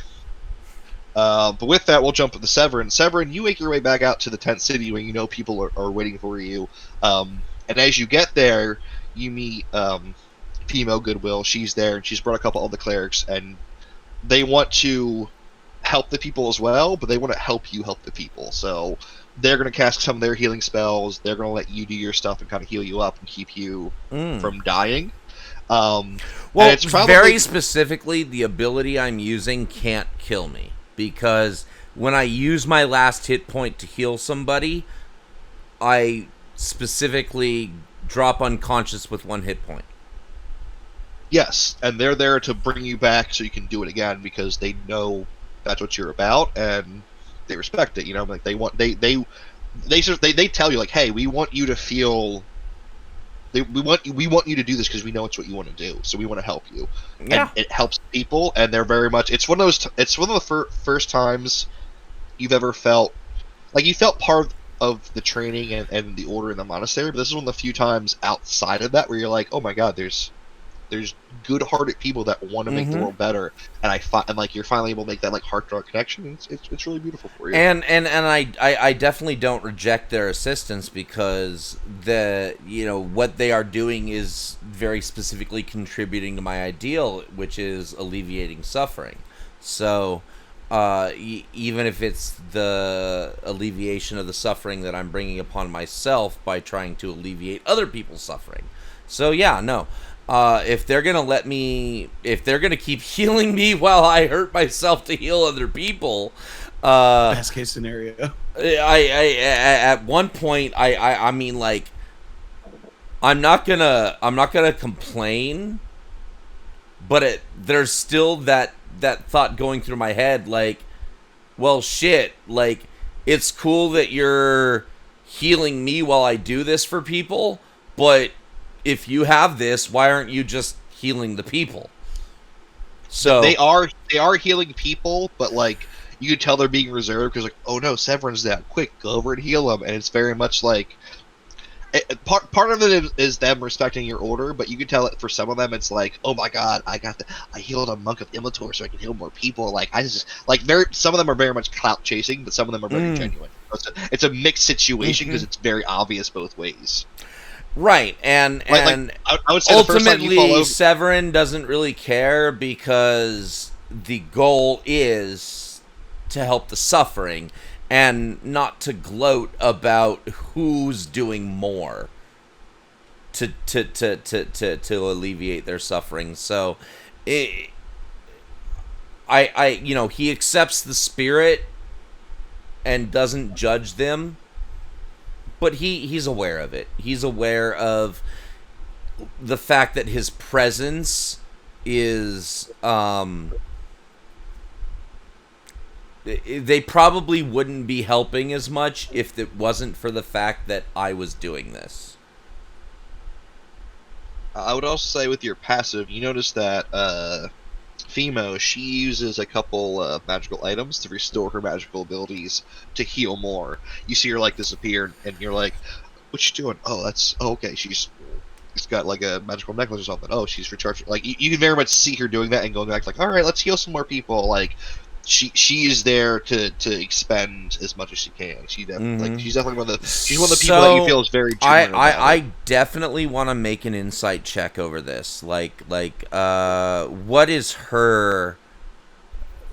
But with that, we'll jump to Severin. Severin, you make your way back out to the tent city when you know people are waiting for you. And as you get there, you meet Female Goodwill. She's there, and she's brought a couple of the clerics, and they want to help the people as well, but they want to help you help the people. So they're going to cast some of their healing spells. They're going to let you do your stuff and kind of heal you up and keep you from dying. Well, it's probably very specifically, the ability I'm using can't kill me, because when I use my last hit point to heal somebody, I specifically drop unconscious with 1 hit point. yes, and they're there to bring you back so you can do it again because they know that's what you're about and they respect it. You know, like they tell you like, hey, we want you to feel. We want you to do this because we know it's what you want to do, so we want to help you. Yeah. And it helps people, and they're very much. It's one of those. It's one of the first times you've ever felt like you felt part of the training and the order in the monastery. But this is one of the few times outside of that where you're like, oh my god, there's good-hearted people that want to make the world better, and and like you're finally able to make that like heart-to-heart connection. It's really beautiful for you. And I definitely don't reject their assistance, because what they are doing is very specifically contributing to my ideal, which is alleviating suffering. So even if it's the alleviation of the suffering that I'm bringing upon myself by trying to alleviate other people's suffering. So yeah, no. If they're gonna keep healing me while I hurt myself to heal other people, best case scenario. I at one point I mean, like, I'm not gonna complain, but there's still that thought going through my head, like, well, shit, like, it's cool that you're healing me while I do this for people, but if you have this, why aren't you just healing the people? So they are healing people, but like you can tell they're being reserved because like, oh no, Severin's down, quick, go over and heal him, and it's very much like part of it is them respecting your order, but you can tell that for some of them it's like, oh my god, I healed a monk of Immator so I can heal more people. Like I just like some of them are very much clout chasing, but some of them are very genuine. It's a mixed situation because it's very obvious both ways. Right, and I would say ultimately Severin doesn't really care, because the goal is to help the suffering and not to gloat about who's doing more to alleviate their suffering. So he accepts the spirit and doesn't judge them. But he's aware of it. He's aware of the fact that his presence is... they probably wouldn't be helping as much if it wasn't for the fact that I was doing this. I would also say with your passive, you notice that Fimo, she uses a couple magical items to restore her magical abilities to heal more. You see her like disappear, and you're like, "What's she doing? Oh, okay. She's got like a magical necklace or something. Oh, she's recharging." Like you can very much see her doing that and going back like, "All right, let's heal some more people." Like she is there to expend as much as she can. She's definitely one of the people that you feel is very genuine about it. I definitely want to make an insight check over this. Like what is her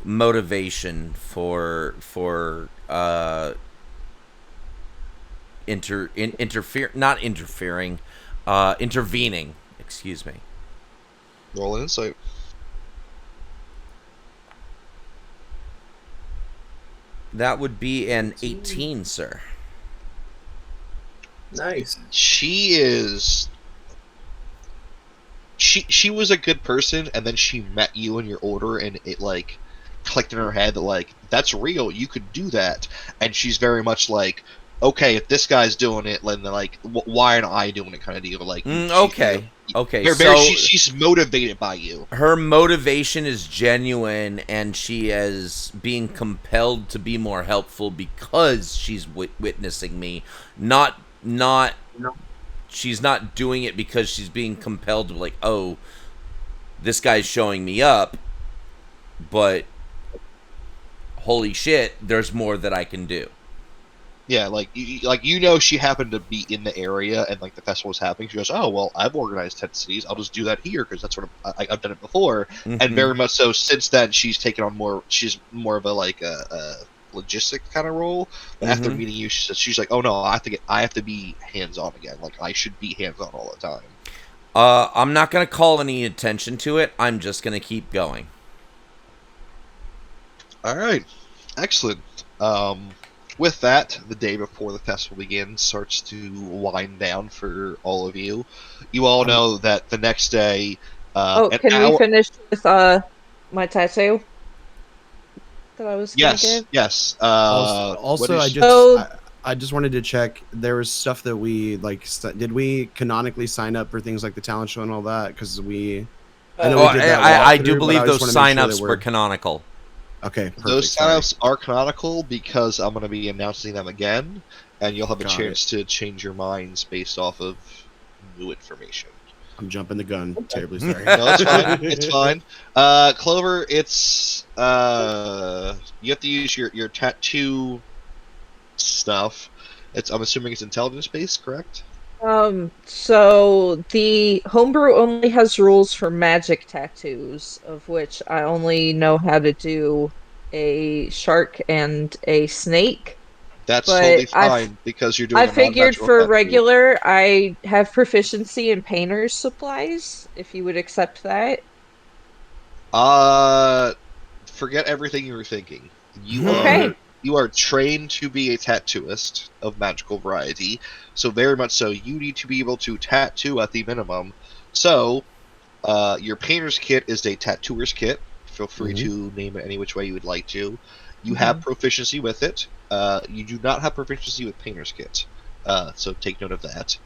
motivation for intervening, excuse me. Roll an insight. That would be an 18, sir. Nice. She was a good person, and then she met you in your order, and it like clicked in her head that like, that's real, you could do that. And she's very much like, okay, if this guy's doing it, then like, why aren't I doing it, kind of deal. Like, okay. She's motivated by you. Her motivation is genuine, and she is being compelled to be more helpful because she's witnessing me. Not. She's not doing it because she's being compelled to, like, oh, this guy's showing me up, but holy shit, there's more that I can do. Yeah, like she happened to be in the area and like the festival was happening. She goes, "Oh well, I've organized 10 cities. I'll just do that here because that's what I've done it before." Mm-hmm. And very much so. Since then, she's taken on more. She's more of a like a logistic kind of role. Mm-hmm. After meeting you, she's like, "Oh no, I have to be hands on again. Like I should be hands on all the time." I'm not going to call any attention to it. I'm just going to keep going. All right, excellent. With that, the day before the festival begins starts to wind down for all of you. You all know that the next day, Oh, an can we hour. finish with my tattoo that I was gonna Yes, give? yes. What Also, is? So I just wanted to check. There was stuff that we like. Did we canonically sign up for things like the talent show and all that? Because I know Oh, we did that I do walkthrough, but believe I just those want to make sure that signups were we're canonical. okay. Those Perfect. Sorry. signups are canonical because I'm going to be announcing them again, and you'll have a Got chance to change your minds based off of new information. I'm jumping the gun. Terribly sorry. No, it's fine. It's fine. Clover, it's you have to use your tattoo stuff. I'm assuming it's intelligence based, correct? so the homebrew only has rules for magic tattoos, of which I only know how to do a shark and a snake. That's But totally fine because you're doing I a figured non-magical for tattoo. regular, I have proficiency in painter's supplies, if you would accept that. Uh, Forget everything you were thinking. Okay. You are trained to be a tattooist of magical variety, so very much so. You need to be able to tattoo at the minimum. So, your painter's kit is a tattooer's kit. Feel free to name it any which way you would like to. You have proficiency with it. You do not have proficiency with painter's kit. So take note of that.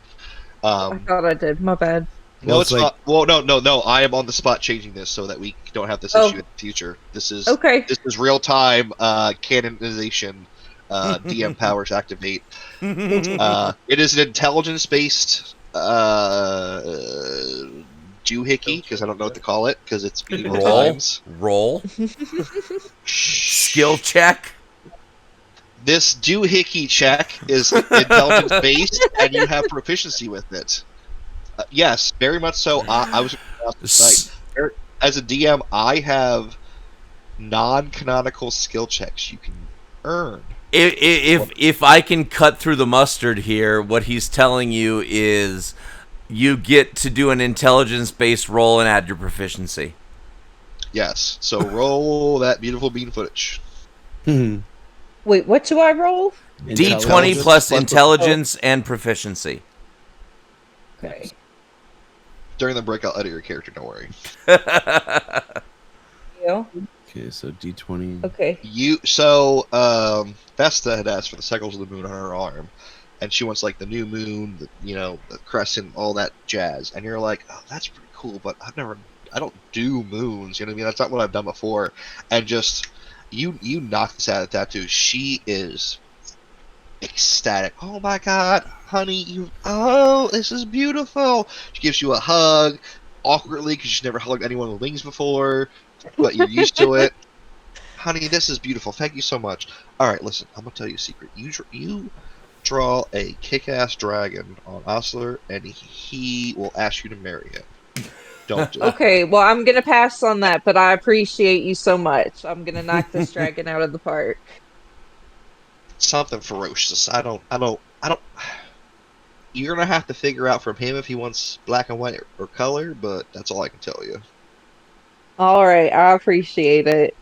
I thought I did. My bad. No, Well, it's it's not. Well, no. I am on the spot changing this so that we don't have this Oh. issue in the future. This is Okay. real time canonization. DM powers activate. It is an intelligence based doohickey because I don't know what to call it because it's medieval times. Roll. Skill check. This doohickey check is intelligence based, and you have proficiency with it. Yes, very much so. I was like, as a DM, I have non-canonical skill checks you can earn. If I can cut through the mustard here, what he's telling you is you get to do an intelligence-based roll and add your proficiency. Yes, so roll that beautiful bean footage. Mhm. Wait, what do I roll? D20 plus intelligence and proficiency. Okay. During the break, I'll edit your character. Don't worry. You? Okay, so D20. Okay. Vesta had asked for the cycles of the moon on her arm, and she wants like the new moon, the crescent, all that jazz. And you're like, oh, that's pretty cool, but I don't do moons. You know what I mean? That's not what I've done before. And just you knock this out of the tattoo. She is ecstatic. Oh my god, honey, this is beautiful. She gives you a hug, awkwardly because she's never hugged anyone with wings before, but you're used to it. Honey, this is beautiful. Thank you so much. All right, listen, I'm gonna tell you a secret. You draw a kick-ass dragon on Osler, and he will ask you to marry him. Don't do it. Okay, well, I'm gonna pass on that, but I appreciate you so much. I'm gonna knock this dragon out of the park. Something ferocious. I don't. You're gonna have to figure out from him if he wants black and white or color, but that's all I can tell you. All right, I appreciate it.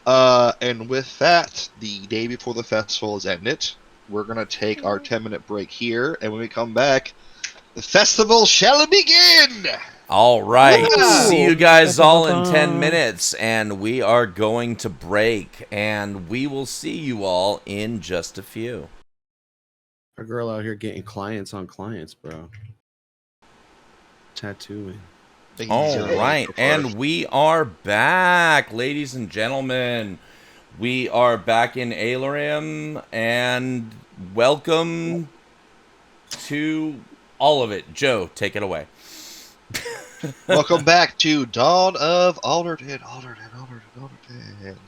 And with that, the day before the festival is ended. We're gonna take our 10-minute break here, and when we come back, the festival shall begin. All right. Yeah. See you guys all in 10 minutes, and we are going to break, and we will see you all in just a few. Our girl out here getting clients on clients, bro. Tattooing. All right, and we are back, ladies and gentlemen. We are back in Ailerim, and welcome to all of it. Joe, take it away. Welcome back to Dawn of Alderton. And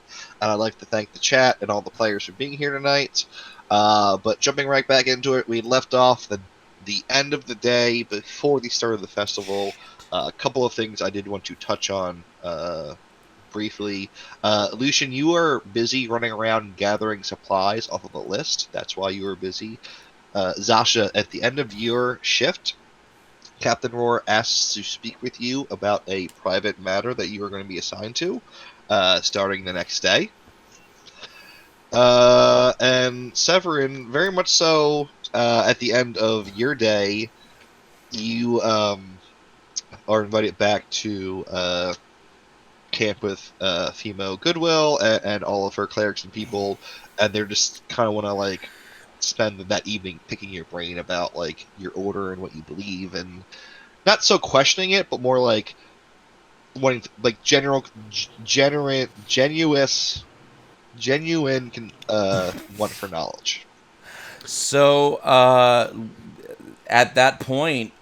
I'd like to thank the chat and all the players for being here tonight. But jumping right back into it, we left off the end of the day before the start of the festival. A couple of things I did want to touch on briefly. Lucian, you are busy running around gathering supplies off of a list. That's why you were busy. Zasha, at the end of your shift, Captain Roar asks to speak with you about a private matter that you are going to be assigned to, starting the next day. And Severin, very much so, at the end of your day, you are invited back to camp with Fimo Goodwill and all of her clerics and people, and they're just kind of want to like spend that evening picking your brain about like your order and what you believe, and not so questioning it, but more like wanting to, like genuine want for knowledge. So, at that point,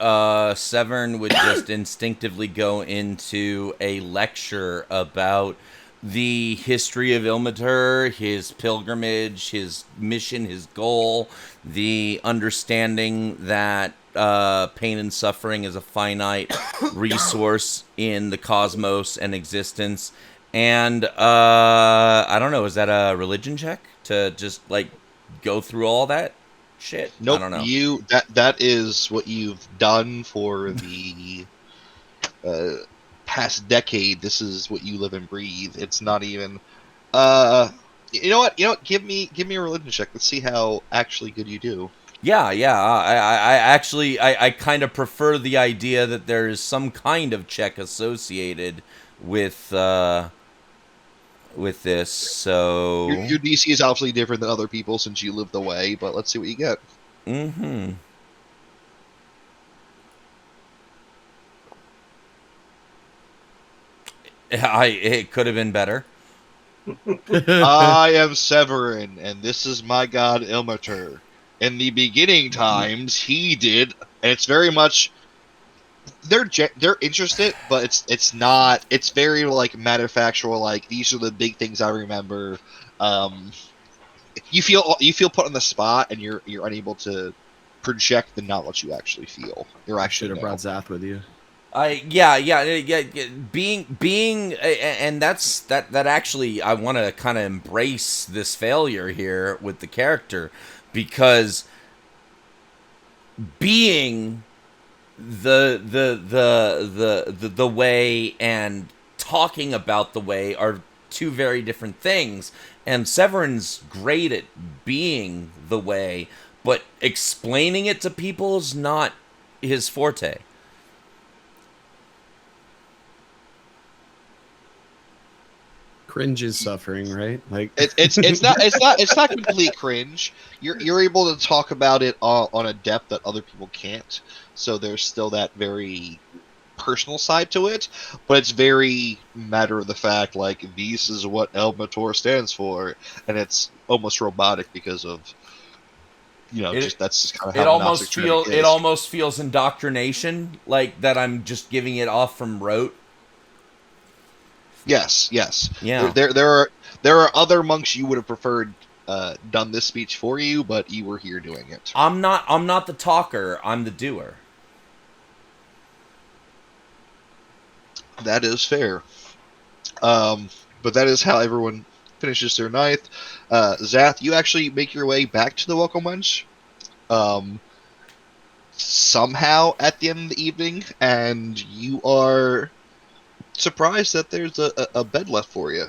Severn would just instinctively go into a lecture about the history of Ilmater, his pilgrimage, his mission, his goal, the understanding that pain and suffering is a finite resource in the cosmos and existence. And I don't know, is that a religion check to just like go through all that shit? Nope, I don't know. that is what you've done for the uh, past decade. This is what you live and breathe. It's not even. You know what? Give me a religion check. Let's see how actually good you do. Yeah, yeah. I actually, I kind of prefer the idea that there is some kind of check associated with this. So, Your DC is obviously different than other people since you live the way, but let's see what you get. mm-hmm. It could have been better. I am Severin, and this is my god Ilmater. In the beginning times, he did, and it's very much they're interested, but it's not. It's very like matter factual. Like these are the big things I remember. Um, you feel put on the spot, and you're unable to project the knowledge you actually feel. You're Should actually have know. brought Zath with you. Yeah. Being, and that actually, I want to kind of embrace this failure here with the character, because being the way and talking about the way are two very different things. And Severin's great at being the way, but explaining it to people is not his forte. Cringe is suffering, right? Like It's not complete cringe. You're able to talk about it on a depth that other people can't. So there's still that very personal side to it, but it's very matter of the fact. Like this is what Elmator stands for, and it's almost robotic because of just that's just kind of how Gnostic Trinity is. It almost feels indoctrination, like that I'm just giving it off from rote. Yes. Yeah. There are other monks you would have preferred done this speech for you, but you were here doing it. I'm not the talker, I'm the doer. That is fair. But that is how everyone finishes their ninth. Zath, you actually make your way back to the welcome lunch. Somehow at the end of the evening, and you are surprised that there's a bed left for you.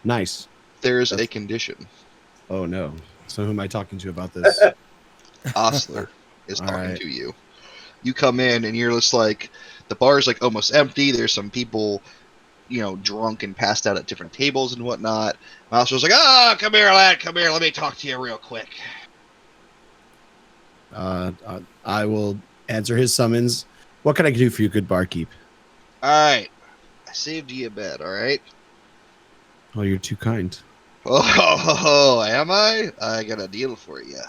nice. There's a condition. Oh no. So who am I talking to about this? Osler is All talking right. to you. You come in and you're just like, the bar is like almost empty. There's some people, drunk and passed out at different tables and whatnot. Osler's like, come here, lad, come here. Let me talk to you real quick. I will answer his summons. What can I do for you, good barkeep? All right, I saved you a bed. All right. Oh, you're too kind. Oh, am I? I got a deal for you.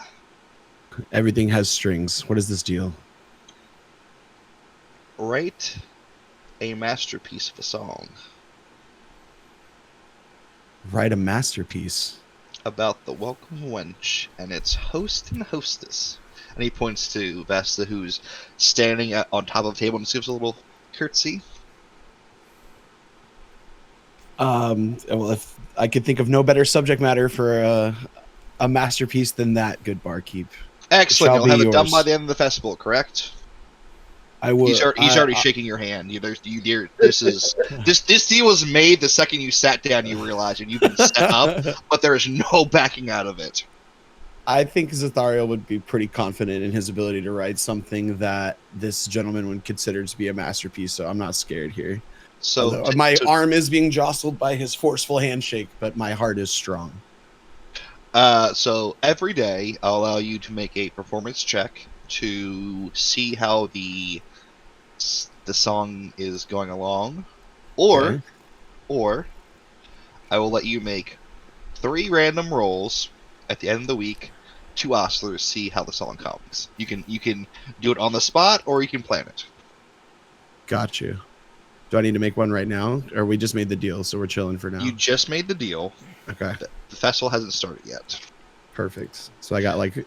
Everything has strings. What is this deal? Write a masterpiece of a song Write a masterpiece. about the welcome wench and its host and hostess. And he points to Vesta, who's standing on top of the table and just gives a little curtsy. Well, if I could think of no better subject matter for a masterpiece than that, good barkeep. Excellent. shall You'll be have it done by yours. the end of the festival, correct? I will. He's already shaking your hand. This deal was made the second you sat down. You realize, and you've been set up, but there is no backing out of it. I think Zathariel would be pretty confident in his ability to write something that this gentleman would consider to be a masterpiece. So I'm not scared here. So Although my arm is being jostled by his forceful handshake, but my heart is strong. So every day, I'll allow you to make a performance check to see how the song is going along, or I will let you make 3 random rolls at the end of the week to Ostlers, see how the song comes. You can do it on the spot, or you can plan it. Got you. Do I need to make one right now, or we just made the deal, so we're chilling for now? You just made the deal. Okay. The festival hasn't started yet. Perfect. So I got like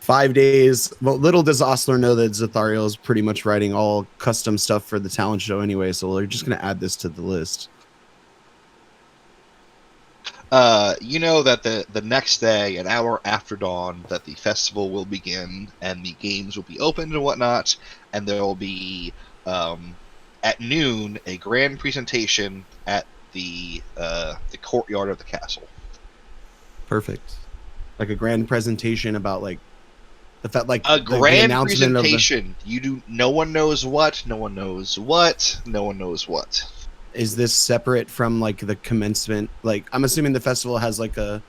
5 days. Well, little does Ostler know that Zathariel is pretty much writing all custom stuff for the talent show anyway, so we're just going to add this to the list. You know that the next day, an hour after dawn, that the festival will begin and the games will be opened and whatnot, and there will be at noon a grand presentation at the courtyard of the castle. Perfect. Like a grand presentation about like the fact, like A the grand announcement presentation. No one knows what. No one knows what. No one knows what. Is this separate from like the commencement? Like, I'm assuming the festival has like a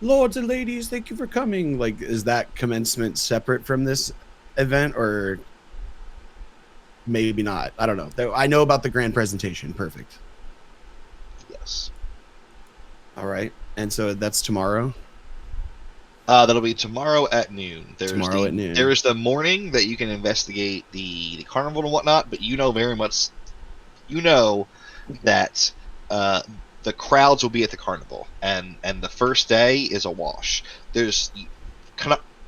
lords and ladies, thank you for coming. Like, is that commencement separate from this event, or maybe not? I don't know. I know about the grand presentation. Perfect. Yes. All right. And so that's tomorrow. That'll be tomorrow at noon. At noon. There is the morning that you can investigate the carnival and whatnot, but you know very much. You know that the crowds will be at the carnival, and the first day is a wash. This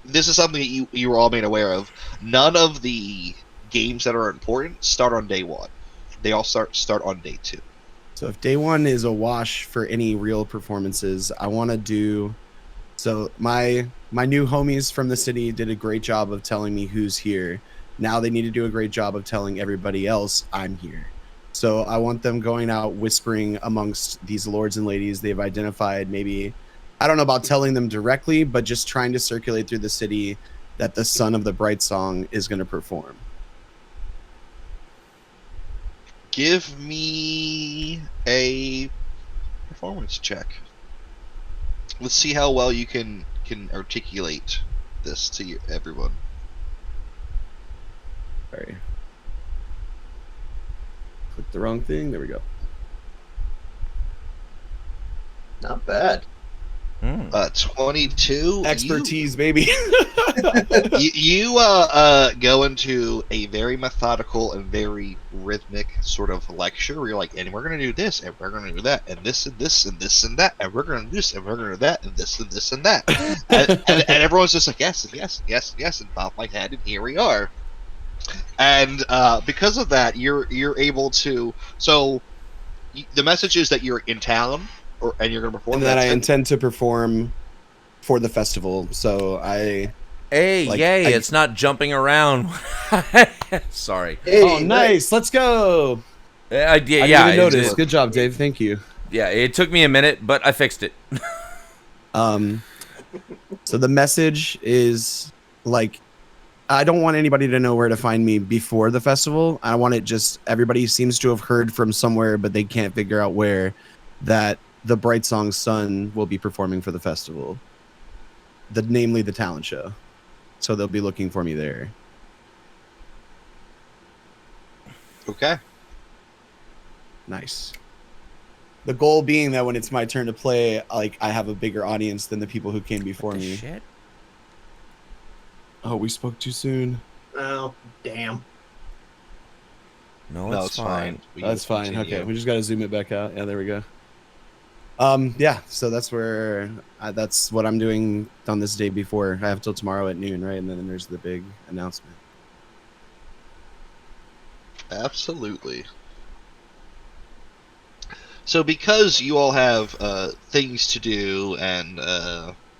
is something that you were all made aware of. None of the games that are important start on day 1. They all start on day 2. So if day 1 is a wash for any real performances, I want to do. So my new homies from the city did a great job of telling me who's here. Now they need to do a great job of telling everybody else I'm here. So I want them going out whispering amongst these lords and ladies they've identified. Maybe, I don't know about telling them directly, but just trying to circulate through the city that the son of the Bright Song is going to perform. Give me a performance check. Let's see how well you can articulate this to everyone. Sorry. Click the wrong thing. There we go. Not bad. 22. Expertise, baby. You go into a very methodical and very rhythmic sort of lecture where you're like, and we're going to do this, and we're going to do that, and this, and this, and this, and that, and we're going to do this, and we're going to do that, and this, and this, and that. and everyone's just like, yes, yes, yes, yes, and bob my head, and here we are. And because of that, you're able to. So the message is that you're in town, and you're going to perform. And that I intend to perform for the festival. So Hey, like, yay! It's not jumping around. Sorry. Hey, oh, nice. Let's go. I I didn't even notice. Good job, Dave. Thank you. Yeah, it took me a minute, but I fixed it. So the message is like, I don't want anybody to know where to find me before the festival. I want it just, everybody seems to have heard from somewhere, but they can't figure out where, that the Bright Song son will be performing for the festival. Namely the talent show. So they'll be looking for me there. Okay. Nice. The goal being that when it's my turn to play, like, I have a bigger audience than the people who came before me. Shit. Oh, we spoke too soon. Oh, damn. No, it's fine. That's fine. Okay, we just got to zoom it back out. Yeah, there we go. Yeah, so that's where that's what I'm doing on this day before. I have till tomorrow at noon, right? And then there's the big announcement. Absolutely. So because you all have things to do and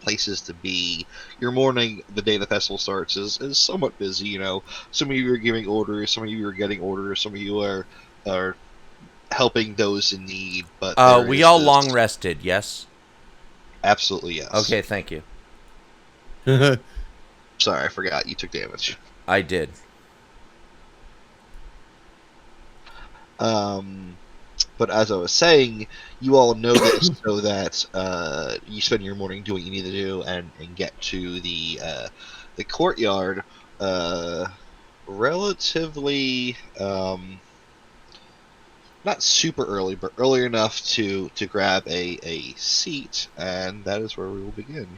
places to be. Your morning, the day the festival starts, is somewhat busy. You know, some of you are giving orders, some of you are getting orders, some of you are helping those in need. But there We is all this. long rested, yes? Absolutely yes. Okay, thank you. Sorry, I forgot you took damage. I did. But as I was saying, you all know this so that you spend your morning doing what you need to do and get to the courtyard relatively not super early, but early enough to grab a seat, and that is where we will begin.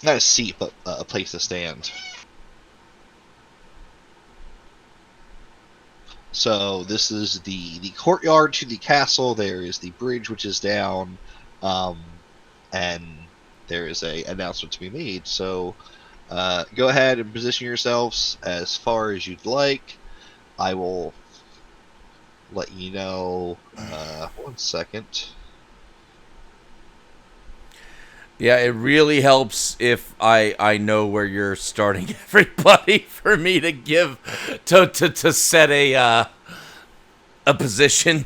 Not a seat, but a place to stand. So this is the courtyard to the castle. There is the bridge which is down, and there is a announcement to be made. So go ahead and position yourselves as far as you'd like. I will let you know. 1 second. Yeah, it really helps if I know where you're starting everybody for me to give to set a position.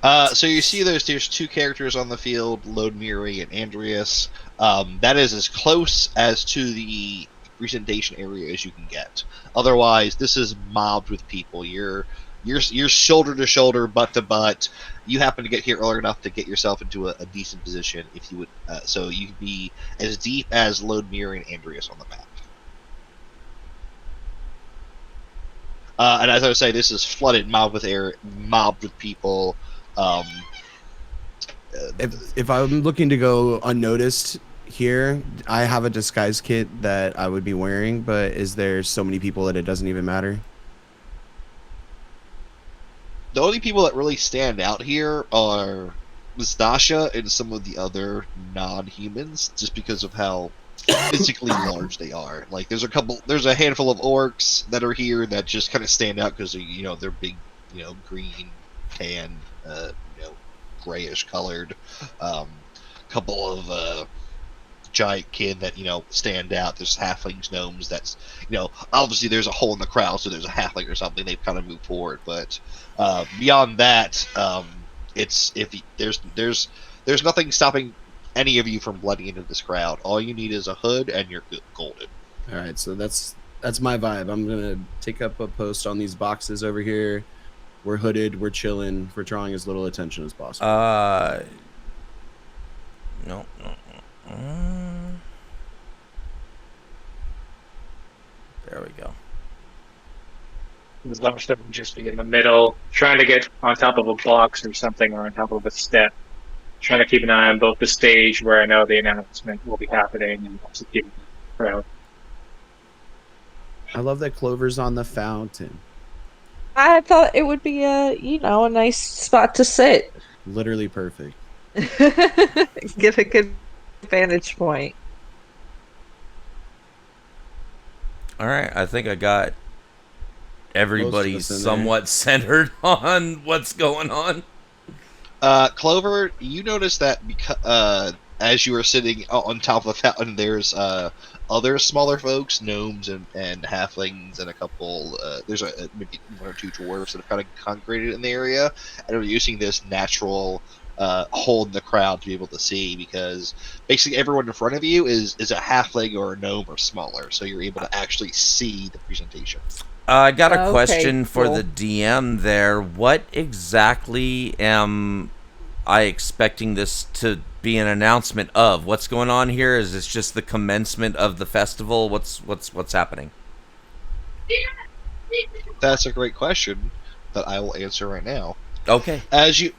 So you see there's 2 characters on the field, Lodemiri and Andreas. That is as close as to the presentation area as you can get. Otherwise, this is mobbed with people. You're shoulder to shoulder, butt to butt. You happen to get here early enough to get yourself into a decent position, if you would. So you could be as deep as Lodemiri and Andreas on the map. And as I was saying, this is flooded, mobbed with people. If I'm looking to go unnoticed here, I have a disguise kit that I would be wearing, but is there so many people that it doesn't even matter? The only people that really stand out here are Nastasha and some of the other non-humans, just because of how physically large they are. Like, there's a handful of orcs that are here that just kind of stand out because they're big, green, tan, grayish colored. Couple of giant kin that stand out. There's halflings, gnomes. That's obviously there's a hole in the crowd, so there's a halfling or something. They've kind of moved forward, but beyond that, there's nothing stopping any of you from blending into this crowd. All you need is a hood, and you're golden. All right, so that's my vibe. I'm gonna take up a post on these boxes over here. We're hooded. We're chilling. We're drawing as little attention as possible. No. There we go. There's a lot of stuff would just be in the middle, trying to get on top of a box or something, or on top of a step. Trying to keep an eye on both the stage where I know the announcement will be happening, and also keeping the crowd. I love that Clover's on the fountain. I thought it would be a nice spot to sit. Literally perfect. Get a good vantage point. All right, I think I got everybody Most of us in somewhat centered on what's going on. Clover, you notice that because as you were sitting on top of the fountain, there's other smaller folks, gnomes and halflings, and a couple. There's maybe 1 or 2 dwarves that have kind of congregated in the area, and are using this natural hole in the crowd to be able to see, because basically everyone in front of you is a halfling or a gnome or smaller, so you're able to actually see the presentation. I got a Okay, question for cool. the DM there. What exactly am I expecting this to be an announcement of? What's going on here? Is this just the commencement of the festival? What's happening? That's a great question that I will answer right now. Okay. As you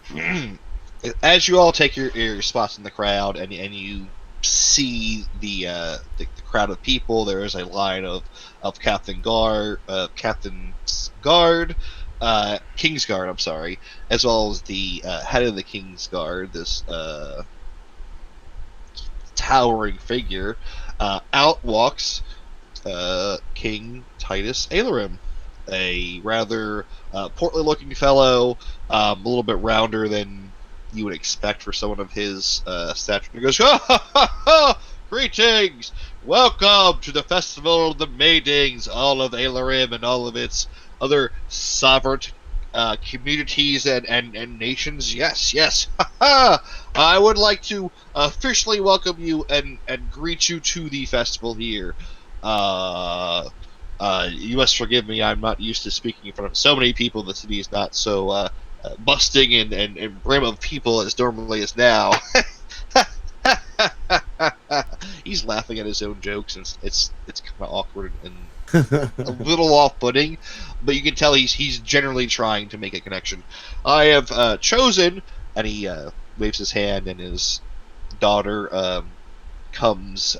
all take your spots in the crowd, and you see the crowd of people, there is a line of Captain's Guard, I'm sorry, as well as the head of the King's Guard, this towering figure. Out walks King Titus Ailerim, a rather portly-looking fellow, a little bit rounder than you would expect for someone of his stature. He goes, ha ha ha ha! Greetings! Welcome to the Festival of the Maidings, all of Ailerim and all of its other sovereign communities and nations. Yes, yes. Ha ha! I would like to officially welcome you and greet you to the festival here. You must forgive me, I'm not used to speaking in front of so many people. The city is not so busting and brim of people as normally is now. He's laughing at his own jokes, and it's kind of awkward and a little off-putting, but you can tell he's generally trying to make a connection. I have chosen, and he waves his hand, and his daughter comes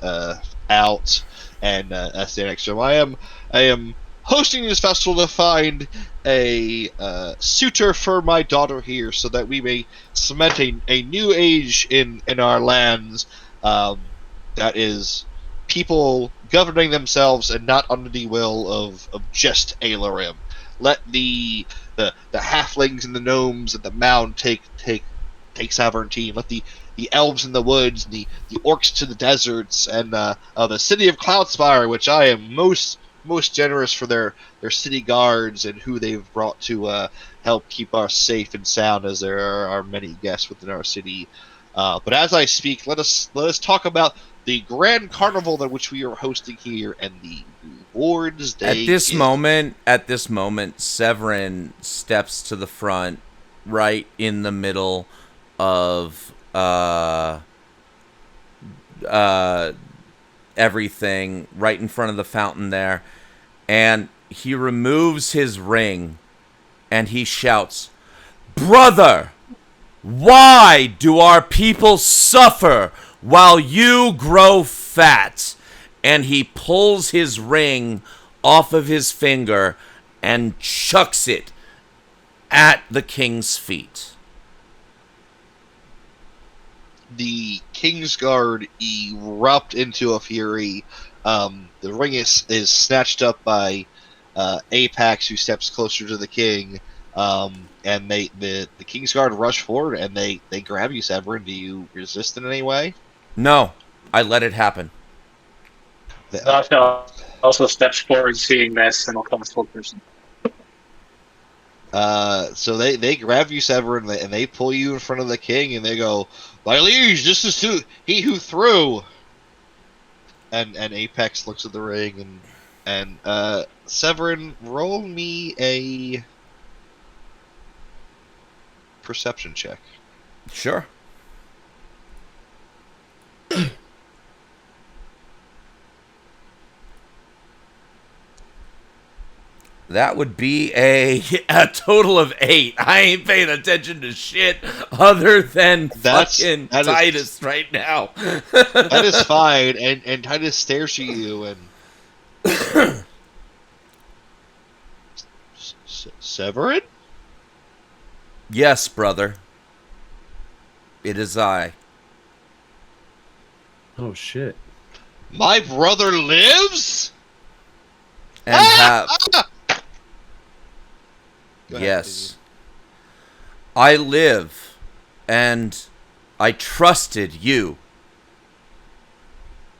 out and stands next to him. I am hosting this festival to find a suitor for my daughter here, so that we may cement a new age in our lands. That is people governing themselves and not under the will of just Ailerim. Let the halflings and the gnomes and the mound take sovereignty. Let the elves in the woods, and the orcs to the deserts, and the city of Cloudspire, which I am most generous for their city guards and who they've brought to help keep us safe and sound, as there are many guests within our city. But as I speak, let us talk about the grand carnival that which we are hosting here and the rewards they At this give. moment, Severin steps to the front, right in the middle of everything, right in front of the fountain there, and he removes his ring, and he shouts, "Brother, why do our people suffer while you grow fat?" And he pulls his ring off of his finger and chucks it at the king's feet. The Kingsguard erupt into a fury. The ring is snatched up by Apex, who steps closer to the king. And the Kingsguard rush forward and they grab you, Severin. Do you resist in any way? No, I let it happen. Zasha also steps forward, seeing this, and will come full person. So they grab you, Severin, and they pull you in front of the king, and they go, "My liege, this is he who threw." And Apex looks at the ring, and Severin, roll me a perception check. Sure. That would be a total of 8. I ain't paying attention to shit other than fucking Titus right now. That is fine, and Titus stares at you, and Severin? Yes, brother. It is I. Oh shit! My brother lives? And have... Go ahead, Yes. I live, and I trusted you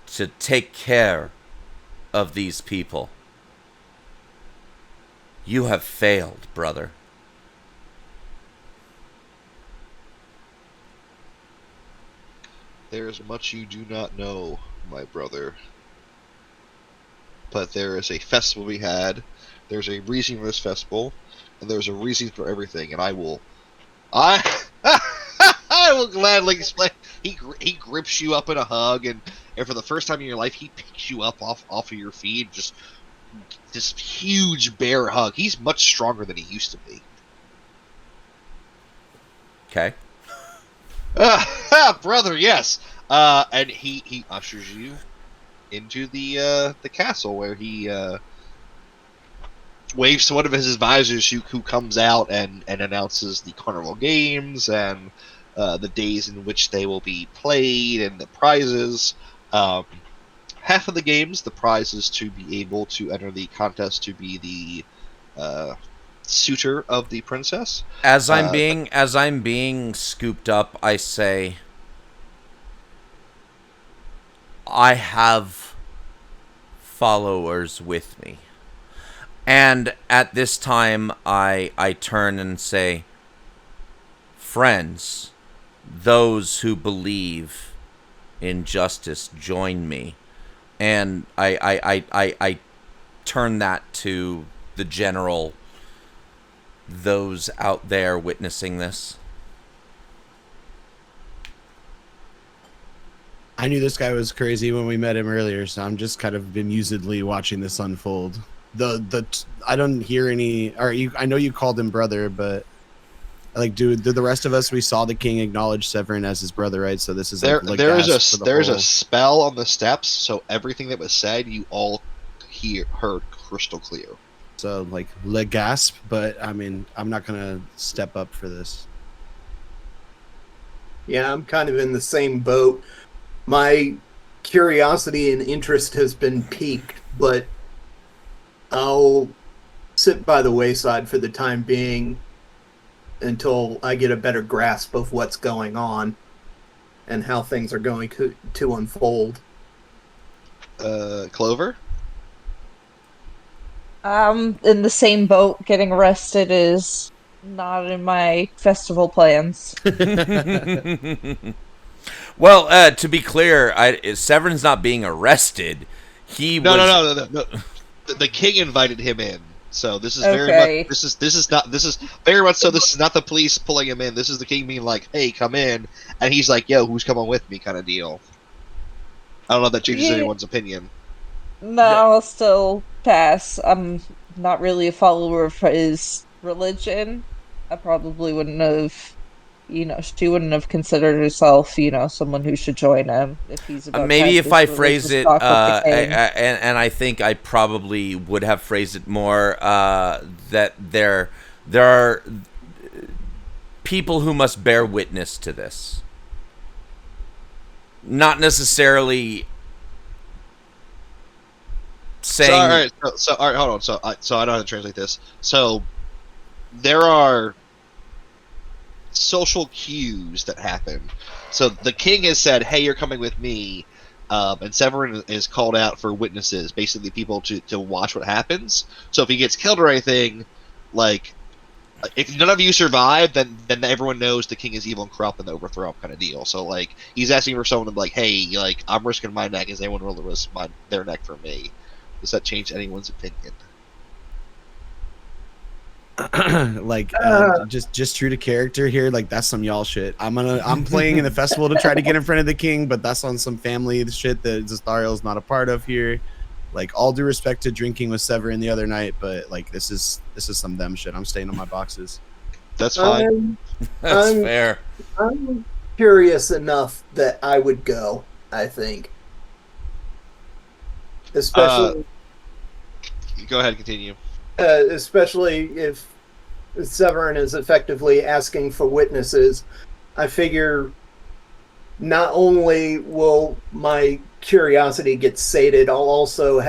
to take care of these people. You have failed, brother. There is much you do not know, my brother. But there is a festival we had. There's a reason for this festival, and there's a reason for everything. And I will gladly explain. He grips you up in a hug, and for the first time in your life, he picks you up off of your feet. Just this huge bear hug. He's much stronger than he used to be. Okay. Brother, yes. And he ushers you into the castle, where he waves to one of his advisors who comes out and announces the carnival games and the days in which they will be played and the prizes. Half of the games, the prize is to be able to enter the contest to be the suitor of the princess. As I'm being scooped up, I say, I have followers with me. And at this time, I turn and say, friends, those who believe in justice, join me. And I turn that to the general, those out there witnessing this. I knew this guy was crazy when we met him earlier, so I'm just kind of bemusedly watching this unfold. I don't hear any. Or I know you called him brother, but like, do the rest of us? We saw the king acknowledge Severin as his brother, right? So this is There like is there's a spell on the steps, so everything that was said, you all heard crystal clear. So like le gasp, but I mean, I'm not gonna step up for this. Yeah, I'm kind of in the same boat. My curiosity and interest has been piqued, but I'll sit by the wayside for the time being until I get a better grasp of what's going on and how things are going to unfold. Clover? In the same boat. Getting arrested is not in my festival plans. Well, to be clear, Severin's not being arrested. No. The king invited him in, so this is very Okay. much. This is very much so. This is not the police pulling him in. This is the king being like, "Hey, come in," and he's like, "Yo, who's coming with me?" kind of deal. I don't know if that changes Yeah. anyone's opinion. No, I'll still pass. I'm not really a follower of his religion. I probably wouldn't have, she wouldn't have considered herself, someone who should join him if he's about to Maybe have if this I phrase religious it, talk with the king. and I think I probably would have phrased it more, that there are people who must bear witness to this. Not necessarily saying. So, all right, all right, hold on. So I know how to translate this. So there are social cues that happen. So the king has said, "Hey, you're coming with me," and Severin is called out for witnesses, basically people to watch what happens. So if he gets killed or anything, like if none of you survive, then everyone knows the king is evil and corrupt and overthrow him, kind of deal. So like he's asking for someone to be like, "Hey, like I'm risking my neck. Is anyone willing to risk their neck for me?" Does that change anyone's opinion? Like just true to character here, like that's some y'all shit. I'm playing in the festival to try to get in front of the king, but that's on some family shit that Zastariel's not a part of here. Like, all due respect to drinking with Severin the other night, but like this is some them shit. I'm staying on my boxes. That's fine. That's I'm- fair. I'm curious enough that I would go, I think. Especially Go ahead, continue. especially if Severin is effectively asking for witnesses. I figure not only will my curiosity get sated, I'll also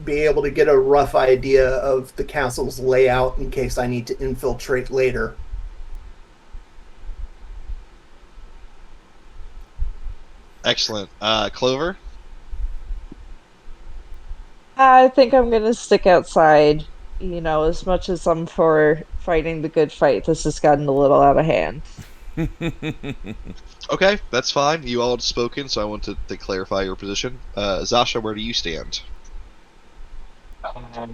be able to get a rough idea of the castle's layout in case I need to infiltrate later. Excellent. Clover? I think I'm gonna stick outside. As much as I'm for fighting the good fight, this has gotten a little out of hand. Okay, that's fine. You all had spoken, so I want to clarify your position. Zasha, where do you stand?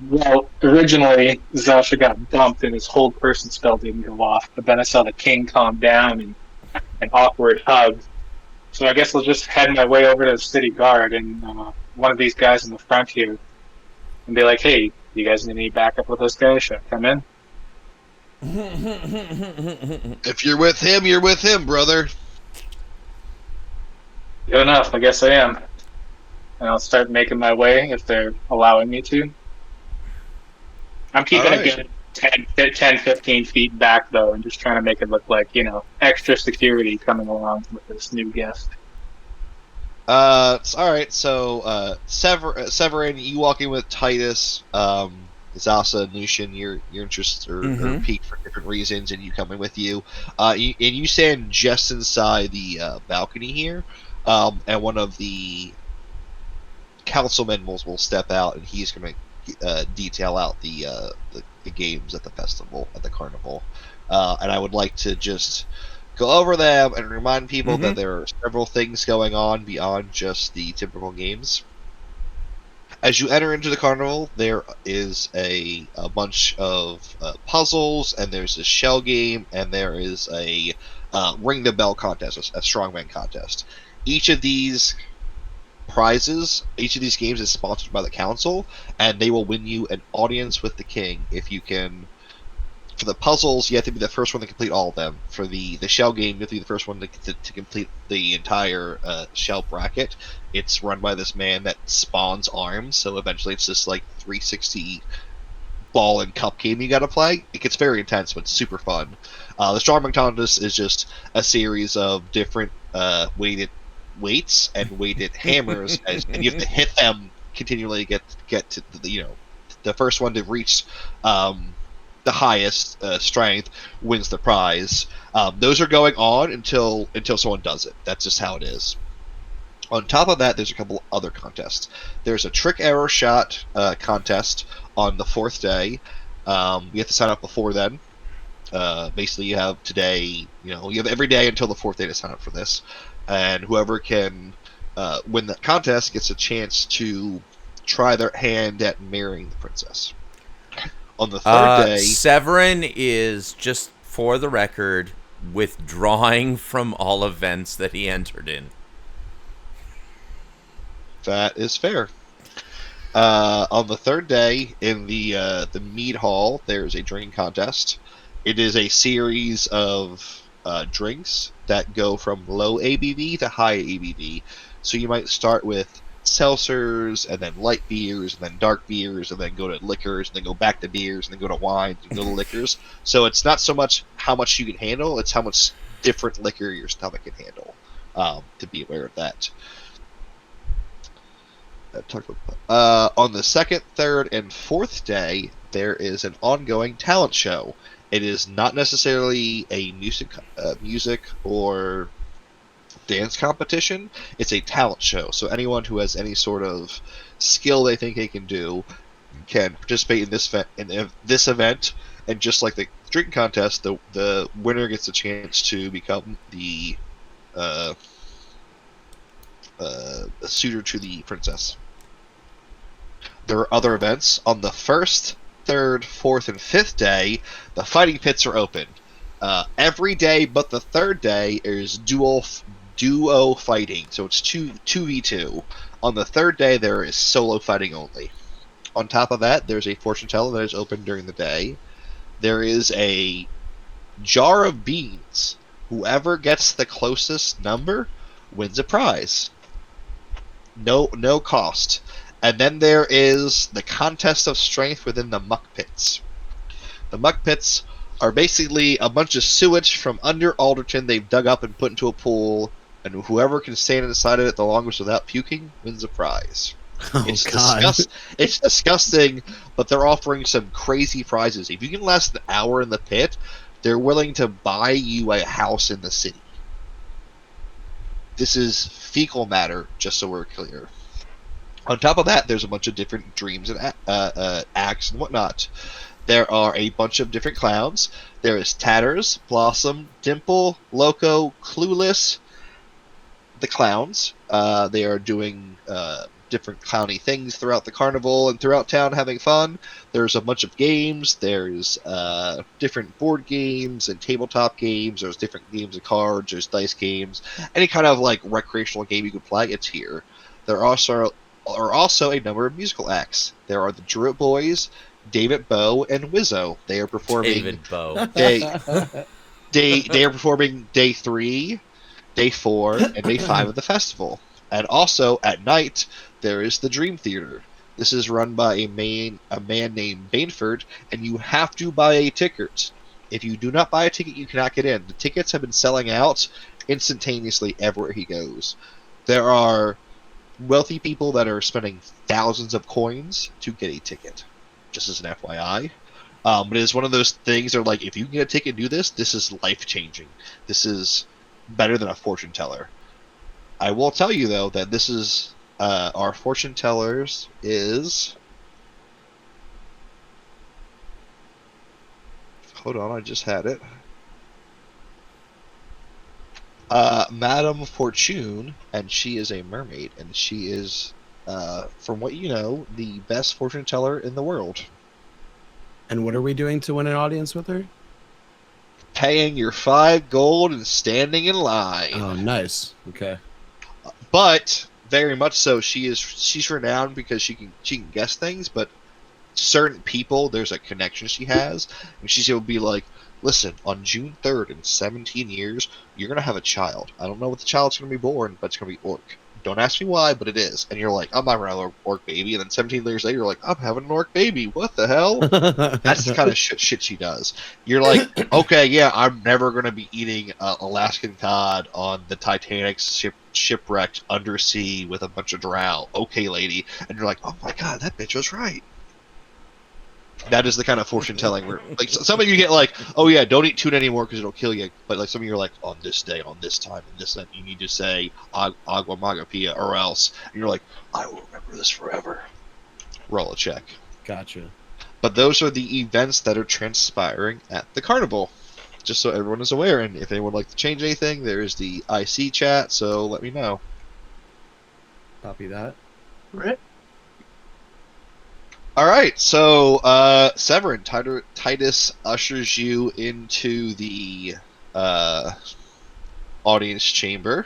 Well, originally Zasha got dumped and his hold person spell didn't go off, but then I saw the king calm down and an awkward hug. So I guess I'll just head my way over to the city guard and one of these guys in the front here and be like, "Hey, you guys need any backup with this guy? Should I come in?" If you're with him, you're with him, brother. Good enough, I guess I am. And I'll start making my way if they're allowing me to. I'm keeping Alright. a good 10, 15 feet back, though, and just trying to make it look like, extra security coming along with this new guest. All right. So, Severin, you walking with Titus. Zasa, Nushin, your interests are Mm-hmm. piqued for different reasons, and you coming with you. And you stand just inside the balcony here, and one of the councilmen will step out, and he's going to detail out the games at the festival, at the carnival. And I would like to just go over them and remind people Mm-hmm. that there are several things going on beyond just the typical games. As you enter into the carnival, there is a bunch of puzzles, and there's a shell game, and there is a ring the bell contest, a strongman contest. Each of these each of these games is sponsored by the council, and they will win you an audience with the king if you can. For the puzzles, you have to be the first one to complete all of them. For the shell game, you have to be the first one to complete the entire shell bracket. It's run by this man that spawns arms, so eventually it's just like 360 ball and cup game you got to play. It gets very intense, but super fun. The Strongman contest is just a series of different weighted weights and weighted hammers, and you have to hit them continually to get to the first one to reach the highest strength wins the prize. Those are going on until someone does it. That's just how it is. On top of that, there's a couple other contests. There's a trick arrow shot contest on the fourth day. You have to sign up before then. Basically, you have today. You have every day until the fourth day to sign up for this, and whoever can win that contest gets a chance to try their hand at marrying the princess. On the third day, Severin is, just for the record, withdrawing from all events that he entered in. that is fair. On the third day, in the mead hall, there's a drinking contest. It is a series of drinks that go from low ABV to high ABV. So you might start with seltzers, and then light beers, and then dark beers, and then go to liquors, and then go back to beers, and then go to wines, and go to liquors. So it's not so much how much you can handle; it's how much different liquor your stomach can handle. To be aware of that. On the second, third, and fourth day, there is an ongoing talent show. It is not necessarily a music or dance competition. It's a talent show. So anyone who has any sort of skill they think they can do can participate in this event. And just like the drinking contest, the winner gets a chance to become the suitor to the princess. There are other events. On the first, third, fourth, and fifth day, the fighting pits are open. Every day but the third day is duo fighting, so it's 2v2. On the third day, there is solo fighting only. On top of that, there's a fortune teller that is open during the day. There is a jar of beans. Whoever gets the closest number wins a prize. No cost. And then there is the contest of strength within the muck pits. The muck pits are basically a bunch of sewage from under Alderton they've dug up and put into a pool, and whoever can stand inside of it the longest without puking wins a prize. Oh, God. It's disgusting, but they're offering some crazy prizes. If you can last an hour in the pit, they're willing to buy you a house in the city. This is fecal matter, just so we're clear. On top of that, there's a bunch of different dreams and acts and whatnot. There are a bunch of different clowns. There is Tatters, Blossom, Dimple, Loco, Clueless. The clowns. They are doing different clowny things throughout the carnival and throughout town, having fun. There's a bunch of games. There's different board games and tabletop games. There's different games of cards. There's dice games. Any kind of like recreational game you could play, it's here. There are also a number of musical acts. There are the Druid Boys, David Bowie, and Wizzo. They are performing. David Bowie. They are performing day 3, day 4, and day 5 of the festival. And also at night there is the Dream Theater. This is run by a man named Bainford, and you have to buy a ticket. If you do not buy a ticket, you cannot get in. The tickets have been selling out instantaneously everywhere he goes. There are wealthy people that are spending thousands of coins to get a ticket. just as an FYI. But it is one of those things that are like, if you can get a ticket and do this, this is life changing. This is better than a fortune teller. I will tell you though that this is our fortune tellers is. Hold on, I just had it. Madame Fortune, and she is a mermaid, and she is, from what you know, the best fortune teller in the world. And what are we doing to win an audience with her? Paying your 5 gold and standing in line. Oh, nice. Okay. But very much so, she's renowned because she can guess things, but certain people, there's a connection she has, and she's able to be like, listen, on June 3rd in 17 years, you're gonna have a child. I don't know what the child's gonna be born, but it's gonna be orc. Don't ask me why, but it is. And you're like, I'm not having an orc baby, and then 17 years later, you're like, I'm having an orc baby. What the hell? That's the kind of shit she does. You're like, okay, yeah, I'm never gonna be eating Alaskan cod on the Titanic's shipwrecked undersea with a bunch of drow. Okay, lady. And you're like, oh my god, that bitch was right. That is the kind of fortune telling where, like, some of you get like, oh yeah, don't eat tuna anymore because it'll kill you. But like some of you are like, on this day, on this time, and this, you need to say agua magapia or else. And you're like, I will remember this forever. Roll a check. Gotcha. But those are the events that are transpiring at the carnival. Just so everyone is aware, and if anyone would like to change anything, there is the IC chat. So let me know. Copy that. Right. All right, so Severin, Titus ushers you into the audience chamber.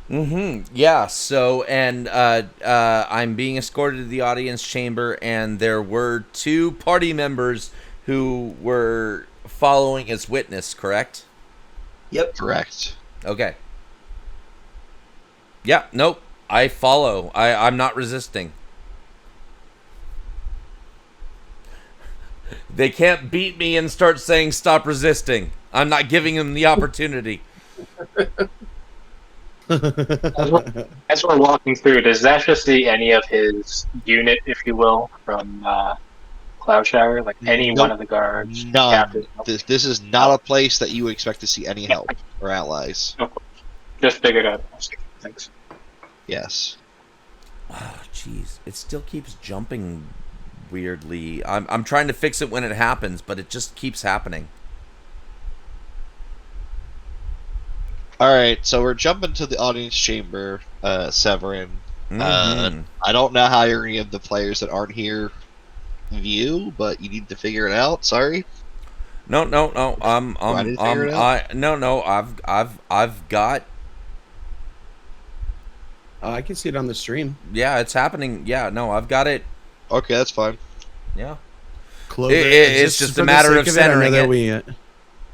Yeah. So, and I'm being escorted to the audience chamber, and there were 2 party members who were following as witness. Correct? Yep. Correct. Okay. Yeah. Nope. I follow. I'm not resisting. They can't beat me and start saying stop resisting. I'm not giving them the opportunity. As we're walking through, does Zasha see any of his unit, if you will, from Cloud Shower? Like any Nope. one of the guards? None. Captains? This is not a place that you would expect to see any help or allies. No, just figured out. Thanks. Yes. Oh, jeez. It still keeps jumping weirdly. I'm trying to fix it when it happens, but it just keeps happening. All right, so we're jumping to the audience chamber, Severin. I don't know how any of the players that aren't here view, but you need to figure it out. Sorry. No. I've got. I can see it on the stream. Yeah, it's happening. Yeah, no, I've got it. Okay, that's fine. Yeah. Clover, It's just for a the matter sake of centering it.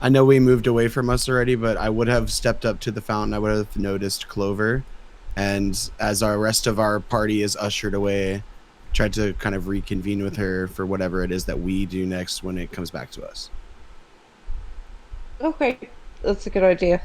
I know we moved away from us already, but I would have stepped up to the fountain. I would have noticed Clover, and as our rest of our party is ushered away, tried to kind of reconvene with her for whatever it is that we do next when it comes back to us. Okay, that's a good idea.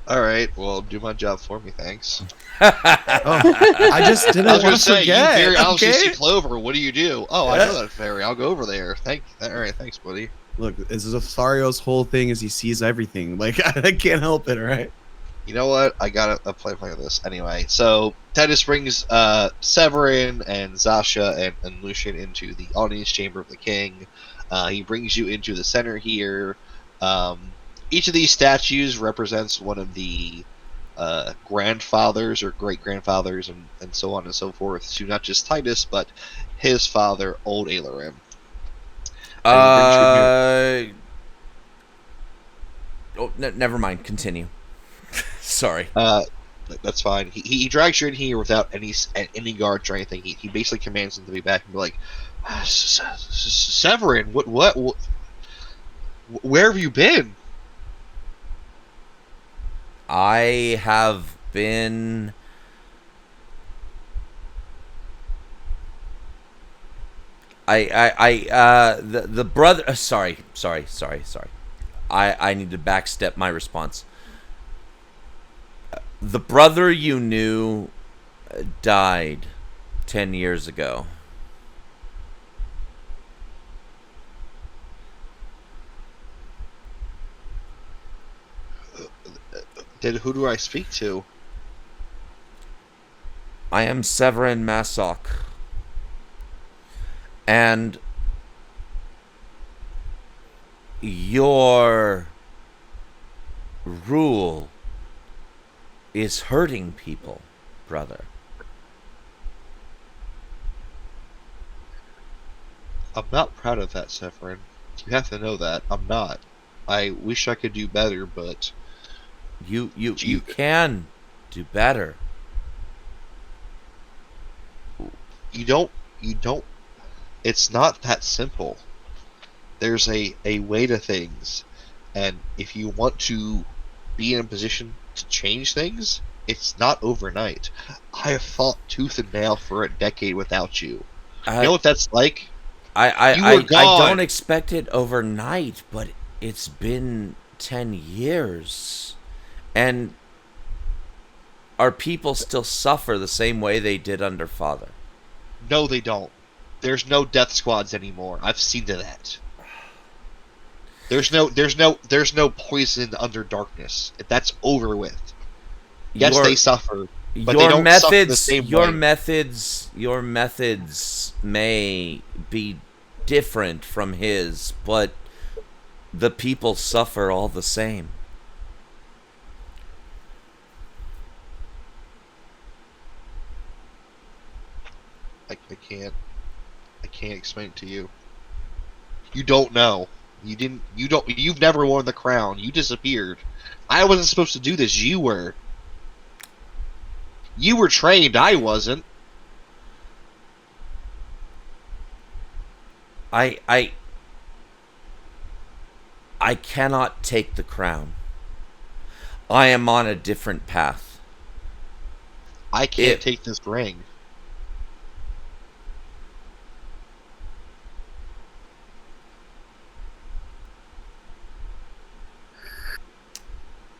All right, well, do my job for me, thanks. I just didn't I was want going to to say, forget. you very obviously Okay? see Clover. What do you do? Oh, I know that fairy. I'll go over there. All right, thanks, buddy. Look, this is Lothario's whole thing is he sees everything. Like, I can't help it, right? You know what? I got a play of this. Anyway, so Titus brings Severin and Zasha and Lucian into the audience chamber of the king. He brings you into the center here. Each of these statues represents one of the grandfathers or great-grandfathers and so on and so forth to not just Titus, but his father, Old Ailerim. Never mind. Continue. Sorry. That's fine. He drags you in here without any guards or anything. He basically commands them to be back and be like, Severin, what, where have you been? I have been. The brother. Sorry. I need to backstep my response. The brother you knew died 10 years ago. Then who do I speak to? I am Severin Massok. And your rule is hurting people, brother. I'm not proud of that, Severin. You have to know that. I'm not. I wish I could do better, but You can do better. you don't it's not that simple. There's a way to things, and if you want to be in a position to change things, it's not overnight. I have fought tooth and nail for a decade without you. You know what that's like? You were I don't gone. expect it overnight, but it's been 10 years. And our people still suffer the same way they did under Father. No, they don't. There's no death squads anymore. I've seen to that. There's no poison under darkness. That's over with. Yes, they suffer, but they don't suffer the same way. Your methods may be different from his, but the people suffer all the same. I can't explain it to you. You don't know. You've never worn the crown. You disappeared. I wasn't supposed to do this. You were. You were trained. I wasn't. I cannot take the crown. I am on a different path. I can't take this ring.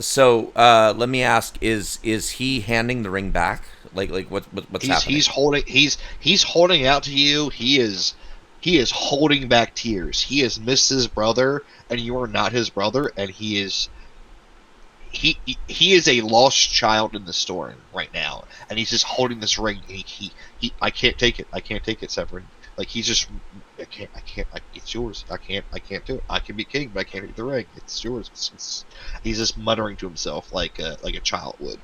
So let me ask: Is he handing the ring back? Like what's happening? He's holding out to you. He is holding back tears. He has missed his brother, and you are not his brother, and he is a lost child in the story right now, and he's just holding this ring. I can't take it. I can't take it, Severin. Like he's just it's yours. I can't do it. I can be king, but I can't take the ring. It's yours. He's just muttering to himself like a child would.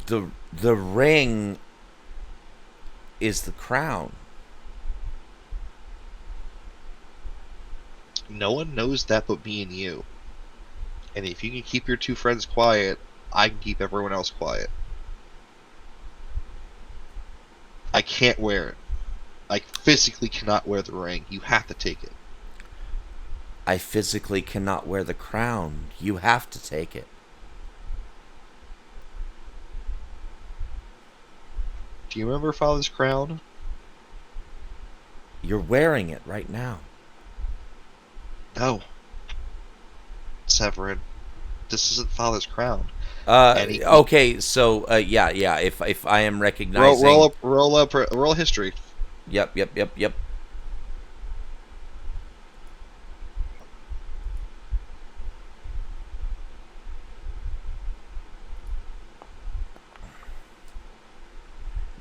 The ring is the crown. No one knows that but me and you. And if you can keep your two friends quiet, I can keep everyone else quiet. I can't wear it. I physically cannot wear the ring. You have to take it. I physically cannot wear the crown. You have to take it. Do you remember Father's crown? You're wearing it right now. No. Severin. This isn't Father's crown. Okay, so yeah. If I am recognizing, roll history. Yep.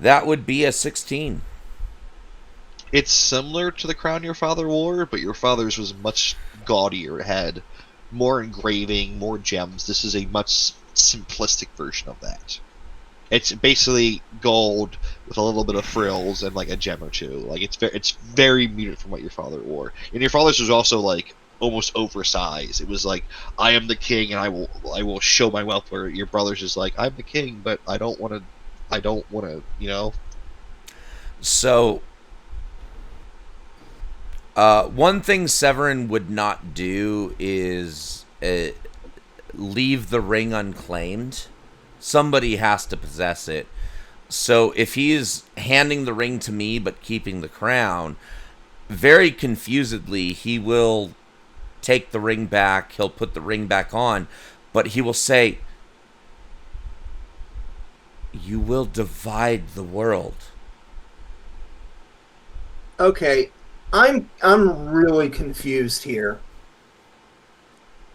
That would be a 16. It's similar to the crown your father wore, but your father's was much gaudier. It had more engraving, more gems. This is a much simplistic version of that. It's basically gold with a little bit of frills and like a gem or two. Like it's very muted from what your father wore. And your father's was also like almost oversized. It was like, I am the king and I will show my wealth. Where your brother's is like, I'm the king, but I don't want to, you know. So one thing Severin would not do is leave the ring unclaimed. Somebody has to possess it. So if he's handing the ring to me but keeping the crown, very confusedly, he will take the ring back. He'll put the ring back on, but he will say, "You will divide the world. Okay, I'm really confused here.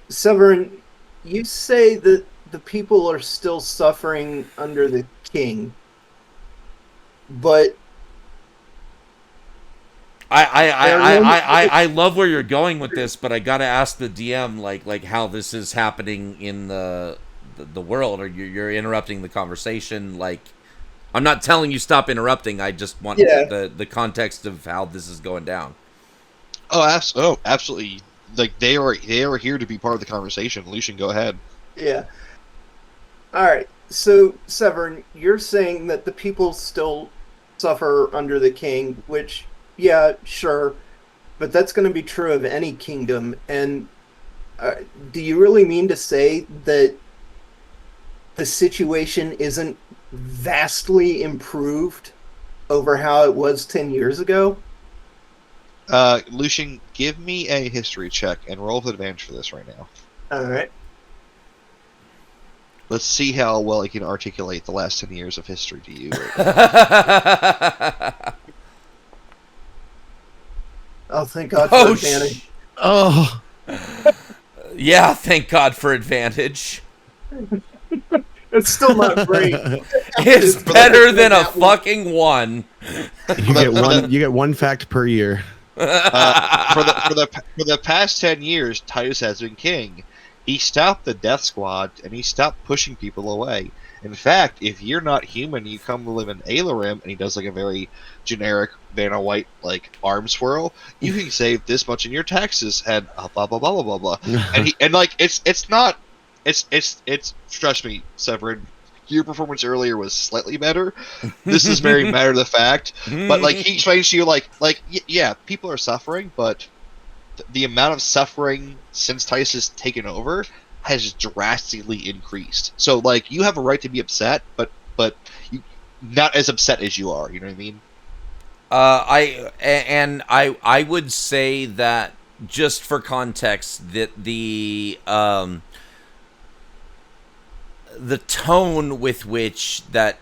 Severin, you say that the people are still suffering under the king, but they're no. I love where you're going with this, but I gotta ask the DM like how this is happening in the world, or you're interrupting the conversation. Like, I'm not telling you stop interrupting. I just want Yeah. the context of how this is going down. Oh, absolutely. Like they are here to be part of the conversation. Lucian, go ahead. Yeah. All right. So, Severin, you're saying that the people still suffer under the king, which, yeah, sure, but that's going to be true of any kingdom. And uh, do you really mean to say that the situation isn't vastly improved over how it was 10 years ago? Lucian, give me a history check and roll with advantage for this right now. All right. Let's see how well I can articulate the last 10 years of history to you. Oh, thank God for Oh, advantage. Oh, yeah, thank God for advantage. It's still not great. It's better than a fucking one. you get one fact per year. For the past 10 years, Titus has been king. He stopped the death squad and he stopped pushing people away. In fact, if you're not human, you come to live in Alarim, and he does like a very generic Vanna White like arm swirl. You can save this much in your taxes and blah blah blah blah blah blah. and like it's trust me, Severin. Your performance earlier was slightly better. This is very matter of the fact. But like he explains to you, yeah, people are suffering, but the amount of suffering since Titus has taken over has drastically increased. So like you have a right to be upset, but you not as upset as you are. You know what I mean? I would say that, just for context, that the tone with which that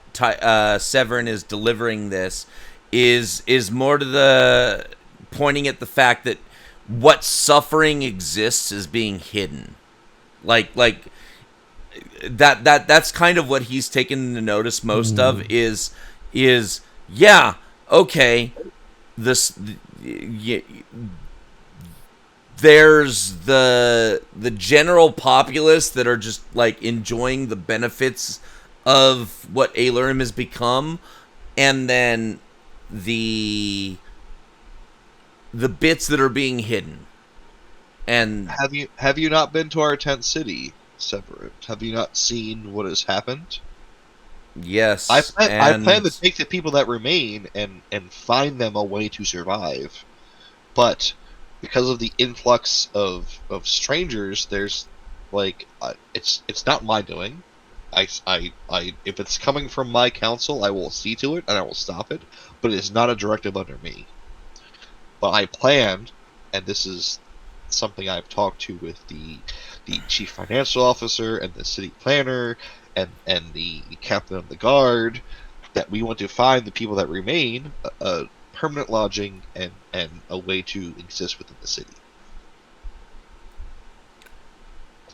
Severin is delivering this is more to the pointing at the fact that what suffering exists is being hidden. Like that's kind of what he's taken to notice most of is yeah, okay, this there's the general populace that are just like enjoying the benefits of what Alarim has become, and then the bits that are being hidden. And have you not been to our tent city, Severin? Have you not seen what has happened? Yes, I plan to take the people that remain and find them a way to survive, but because of the influx of strangers, there's like it's not my doing. I if it's coming from my council, I will see to it and I will stop it, but it is not a directive under me. But I planned, and this is something I've talked to with the chief financial officer and the city planner and the captain of the guard, that we want to find the people that remain a permanent lodging and a way to exist within the city.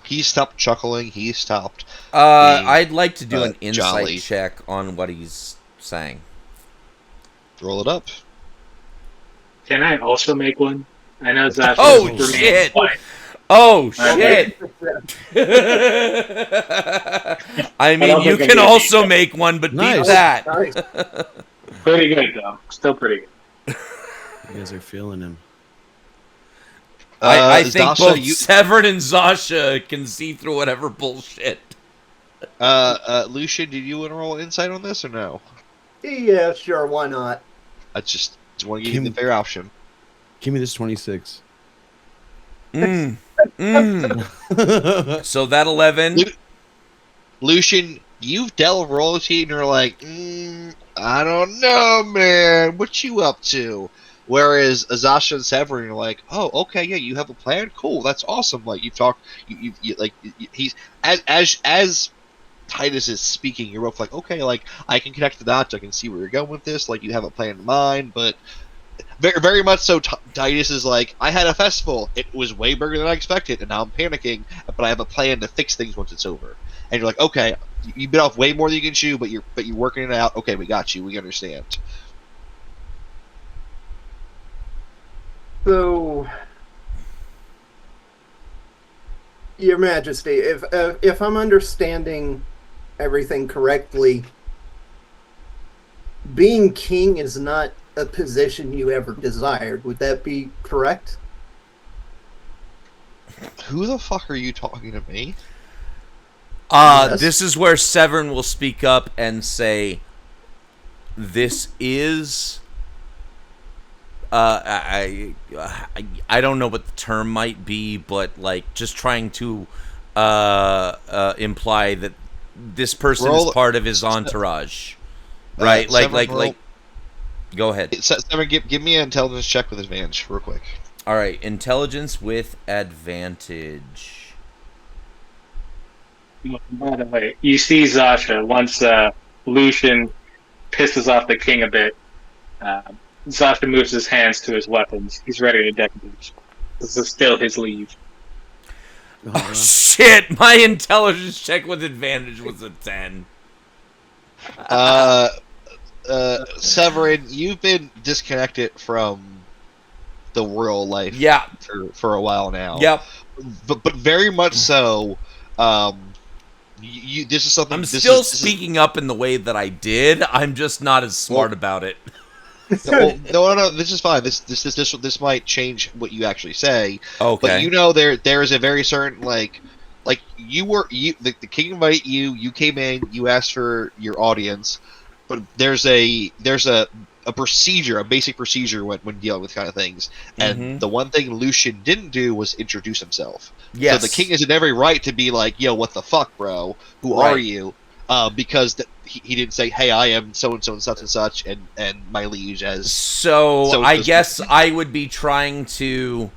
He stopped chuckling. He stopped. I'd like to do an insight jolly. check on what he's saying. Roll it up. Can I also make one? I know Zash. Oh shit! Oh shit! I mean, you can also make one, but beat that. Nice. Pretty good though. Still pretty good. You guys are feeling him. I think Zasha, both Severin and Zasha can see through whatever bullshit. Lucian, did you want to roll insight on this or no? Yeah, sure. Why not? I just want to give you the fair option. Give me this 26. So that 11. Lucian, you've dealt royalty and you're like, I don't know, man. What you up to? Whereas Azasha and Severin are like, oh, okay, yeah, you have a plan? Cool, that's awesome. Like, you talk, he's, as Titus is speaking, you're both like, okay, like, I can connect the dots, I can see where you're going with this, like, you have a plan in mind, but very, very much so. Titus is like, I had a festival. It was way bigger than I expected, and now I'm panicking. But I have a plan to fix things once it's over. And you're like, okay, you bit off way more than you can chew, but you're working it out. Okay, we got you. We understand. So, Your Majesty, if I'm understanding everything correctly, being king is not a position you ever desired. Would that be correct? Who the fuck are you talking to me? Yes. This is where Severin will speak up and say, "This is." I don't know what the term might be, but like just trying to imply that this person is part of his entourage, right? Like. Go ahead. Seven, give me an intelligence check with advantage, real quick. All right, intelligence with advantage. By the way, you see Zasha once Lucian pisses off the king a bit. Zasha moves his hands to his weapons. He's ready to deck damage. This is still his leave. Oh shit! My intelligence check with advantage was a 10. Severin, you've been disconnected from the royal life for a while now. Yep. But very much so, this is something... I'm still speaking up in the way that I did. I'm just not as smart about it. No, this is fine. This might change what you actually say. Okay. But you know there is a very certain, the king invited you, you came in, you asked for your audience, but there's a procedure, a basic procedure when dealing with kind of things. And the one thing Lucian didn't do was introduce himself. Yes. So the king is in every right to be like, yo, what the fuck, bro? Who are you? Because he didn't say, hey, I am so-and-so and such, and my liege as... So I guess I would be trying to...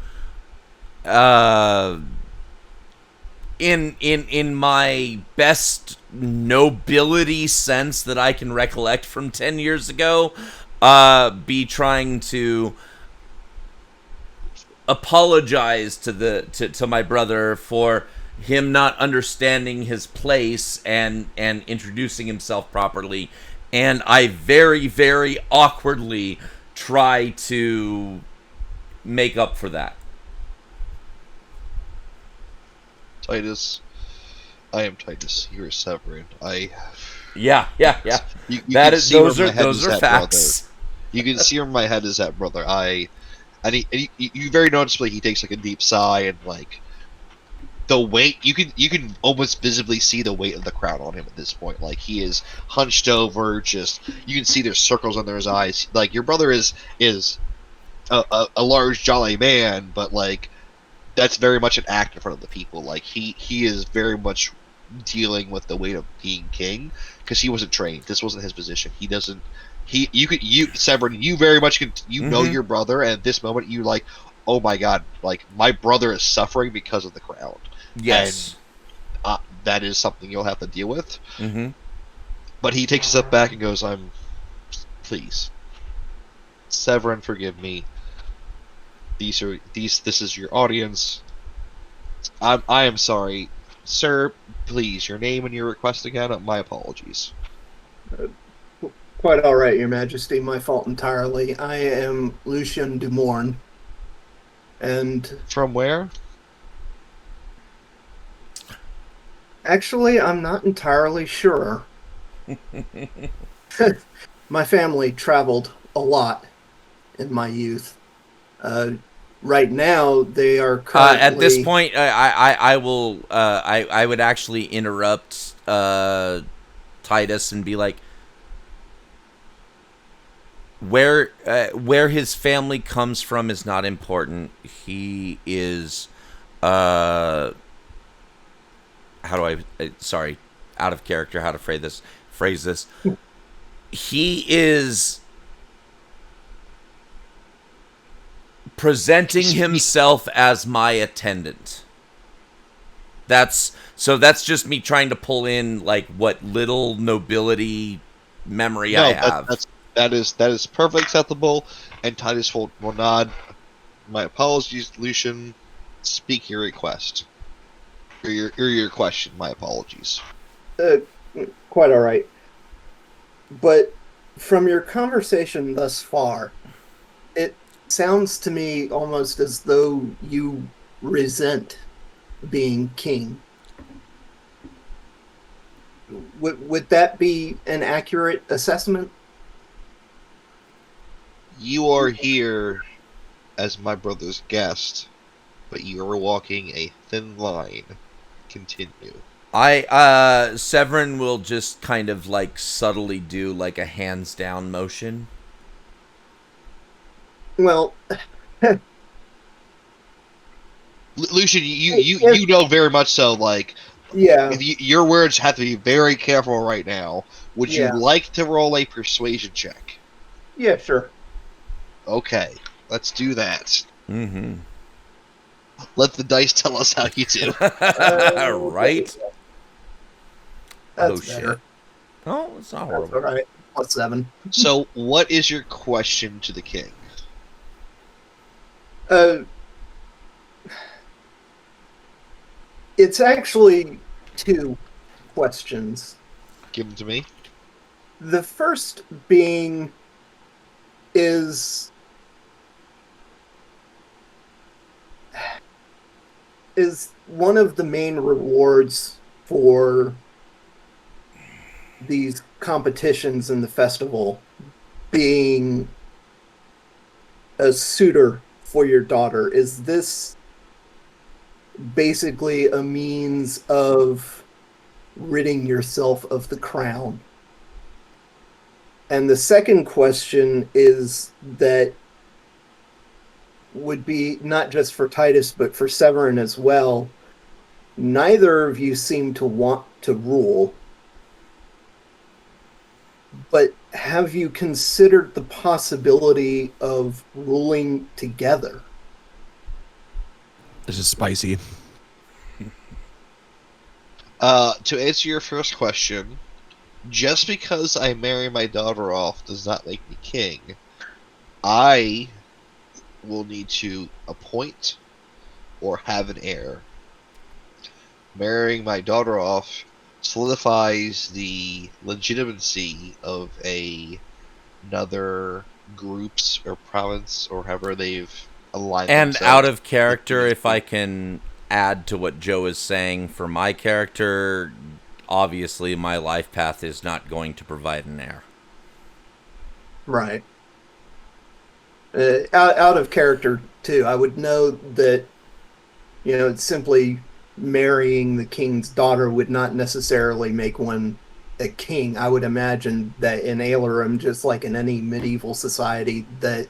In my best nobility sense that I can recollect from 10 years ago, be trying to apologize to my brother for him not understanding his place and introducing himself properly, and I very, very awkwardly try to make up for that. Titus, I am Titus. You're Severin. Yeah. You those are facts. Brother. You can see where my head is at, brother. You very noticeably he takes like a deep sigh and like the weight. You can almost visibly see the weight of the crown on him at this point. Like he is hunched over. Just you can see there's circles under his eyes. Like your brother is a large jolly man, but like. That's very much an act in front of the people. Like he is very much dealing with the weight of being king because he wasn't trained. This wasn't his position. He doesn't. Severin, you very much can. You know your brother, and at this moment, you like, oh my god, like my brother is suffering because of the crown. Yes, and that is something you'll have to deal with. But he takes a step back and goes, please, Severin, forgive me. This is your audience. I am sorry, sir. Please, your name and your request again. My apologies. Quite all right, Your Majesty. My fault entirely. I am Lucien Dumorne, and from where? Actually, I'm not entirely sure. My family traveled a lot in my youth. Right now, they are currently... at this point, I would actually interrupt Titus and be like, where his family comes from is not important. He is, how do I? Sorry, out of character. How to phrase this? He is presenting himself as my attendant. That's just me trying to pull in like what little nobility memory I have. That is perfectly acceptable, and Titus will nod. My apologies, Lucian. Speak your request. Or your question. My apologies. Uh, quite all right. But from your conversation thus far, it sounds to me almost as though you resent being king. Would that be an accurate assessment? You are here as my brother's guest, but you are walking a thin line. Continue. Severin will just kind of like subtly do like a hands down motion. Well, Lucian, if, you know very much so. Like, yeah, your words have to be very careful right now. Would you yeah, like to roll a persuasion check? yeah, sure. Okay, let's do that. Mm-hmm. Let the dice tell us how you do. Right? Oh That's shit. better. Oh, it's not That's horrible. all right. +7. So, what is your question to the king? Uh, it's actually two questions. Give them to me. The first being is one of the main rewards for these competitions in the festival being a suitor for your daughter. Is this basically a means of ridding yourself of the crown? And the second question is that would be not just for Titus, but for Severin as well. Neither of you seem to want to rule, but have you considered the possibility of ruling together? This is spicy. To answer your first question, just because I marry my daughter off does not make me king. I will need to appoint or have an heir. Marrying my daughter off solidifies the legitimacy of another group's or province or however they've aligned And themselves. out of character, if I can add to what Joe is saying for my character, obviously my life path is not going to provide an heir. Right. Out of character too. I would know that simply marrying the king's daughter would not necessarily make one a king. I would imagine that in Ailerum, just like in any medieval society, that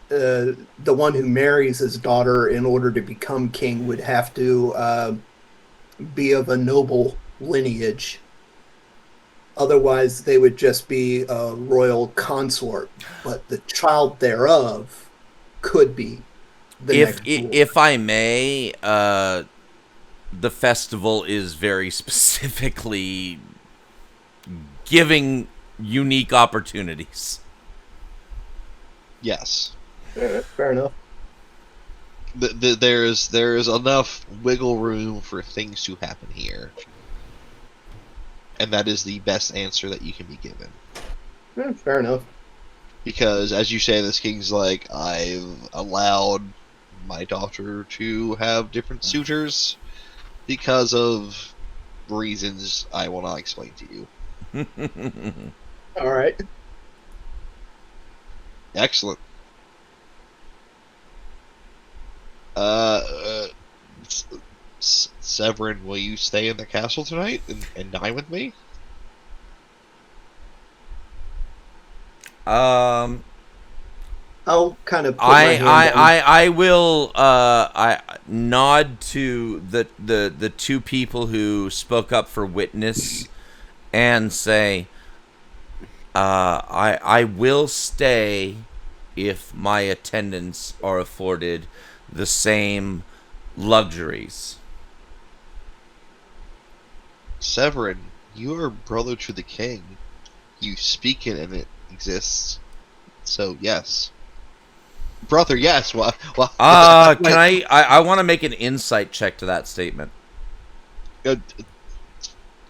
the one who marries his daughter in order to become king would have to be of a noble lineage. Otherwise, they would just be a royal consort, but the child thereof could be the next ruler. If I may, the festival is very specifically giving unique opportunities. Yes. Fair enough. There is enough wiggle room for things to happen here, and that is the best answer that you can be given. Fair enough. Because, as you say, this king's like, I've allowed my daughter to have different suitors because of reasons I will not explain to you. All right. Excellent. Severin, will you stay in the castle tonight and dine with me? I'll kind of put my hand on. I will I nod to the two people who spoke up for witness and say I will stay if my attendants are afforded the same luxuries. Severin, you are brother to the king. You speak it and it exists. So yes, brother. Yes. Well. Can I want to make an insight check to that statement.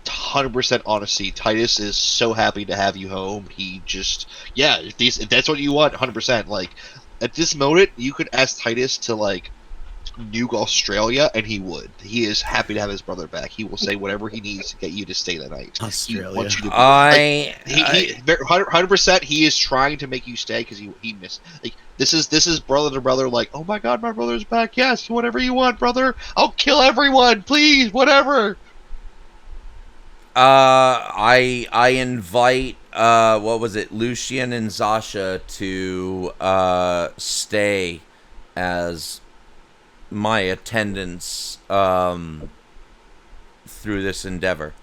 100% honesty. Titus is so happy to have you home. He just, yeah, if that's what you want, 100%. Like, at this moment, you could ask Titus to, like, nuke Australia, and he would. He is happy to have his brother back. He will say whatever he needs to get you to stay the night. Australia. He wants you to be, I 100%. He is trying to make you stay because he missed. Like, this is brother to brother. Like, oh my God, my brother's back. Yes, whatever you want, brother. I'll kill everyone, please, whatever. I invite what was it, Lucian and Zasha to stay as my attendants through this endeavor.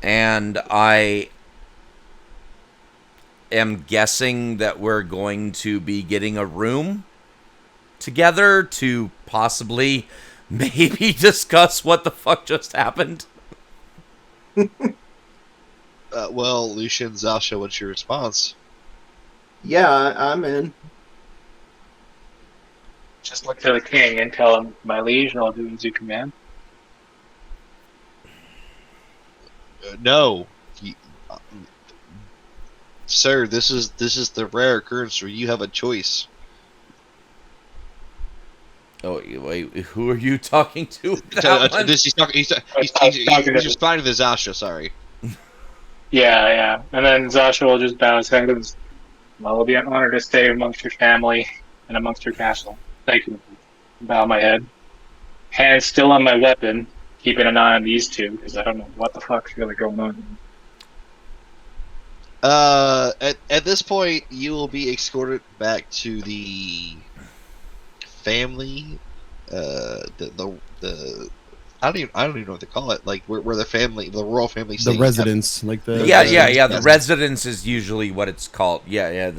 And I am guessing that we're going to be getting a room together to possibly maybe discuss what the fuck just happened. Well, Lucian, Zasha, what's your response? Yeah, I'm in. Just look to the king and tell him, my liege, and I'll do as you command. No, sir. This is the rare occurrence where you have a choice. Oh wait, who are you talking to? With that one? He's responding to Zasha. Sorry. Yeah. And then Zasha will just bow his head and say, well, it'll be an honor to stay amongst your family and amongst your castle. Thank you. Bow my head. Hand still on my weapon, keeping an eye on these two, because I don't know what the fuck's really going on. At this point, you will be escorted back to the family. The I don't even know what to call it. Like where the royal family stays. The residence, like the Yeah. The residence is usually what it's called. Yeah.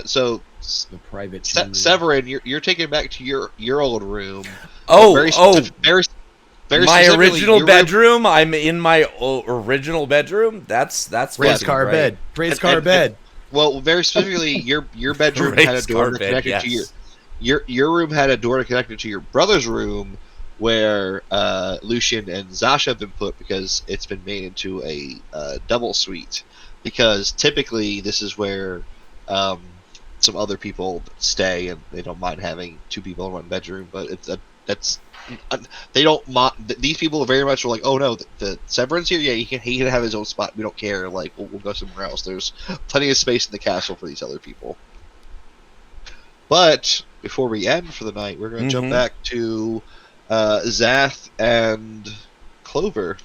So the private Severin, you're taken back to your old room. Very my specifically, original bedroom. I'm in my original bedroom. That's race car bed. Race car bed. Well, very specifically, your bedroom had a door connected to your room had a door connected to your brother's room, where Lucian and Zasha have been put because it's been made into a double suite. Because typically, this is where some other people stay, and they don't mind having two people in one bedroom. But they don't. These people very much are like, oh no, the Severin's here. Yeah, he can have his own spot. We don't care. Like we'll go somewhere else. There's plenty of space in the castle for these other people. But before we end for the night, we're going to jump back to Zath and Clover.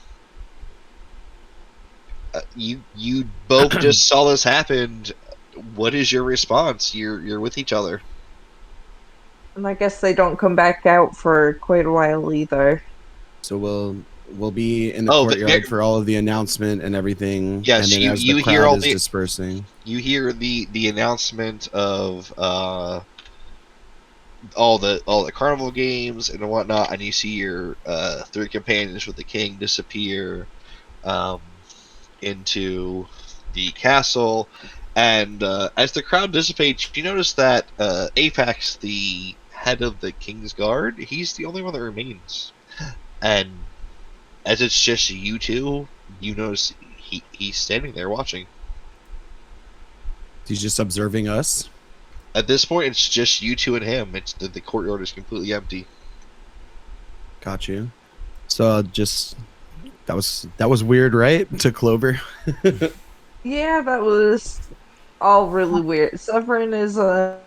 You both just saw this happen. What is your response? You're with each other. And I guess they don't come back out for quite a while either. So we'll be in the courtyard for all of the announcement and everything. Yes, and then as the crowd hear all is dispersing. You hear the announcement of all the carnival games and whatnot, and you see your three companions with the king disappear into the castle. And as the crowd dissipates, you notice that Apex, the head of the King's Guard, he's the only one that remains. And as it's just you two, you notice he's standing there watching. He's just observing us. At this point, it's just you two and him. It's the courtyard is completely empty. Got you. So that was weird, right? To Clover. Yeah, that was all really weird. Severin is an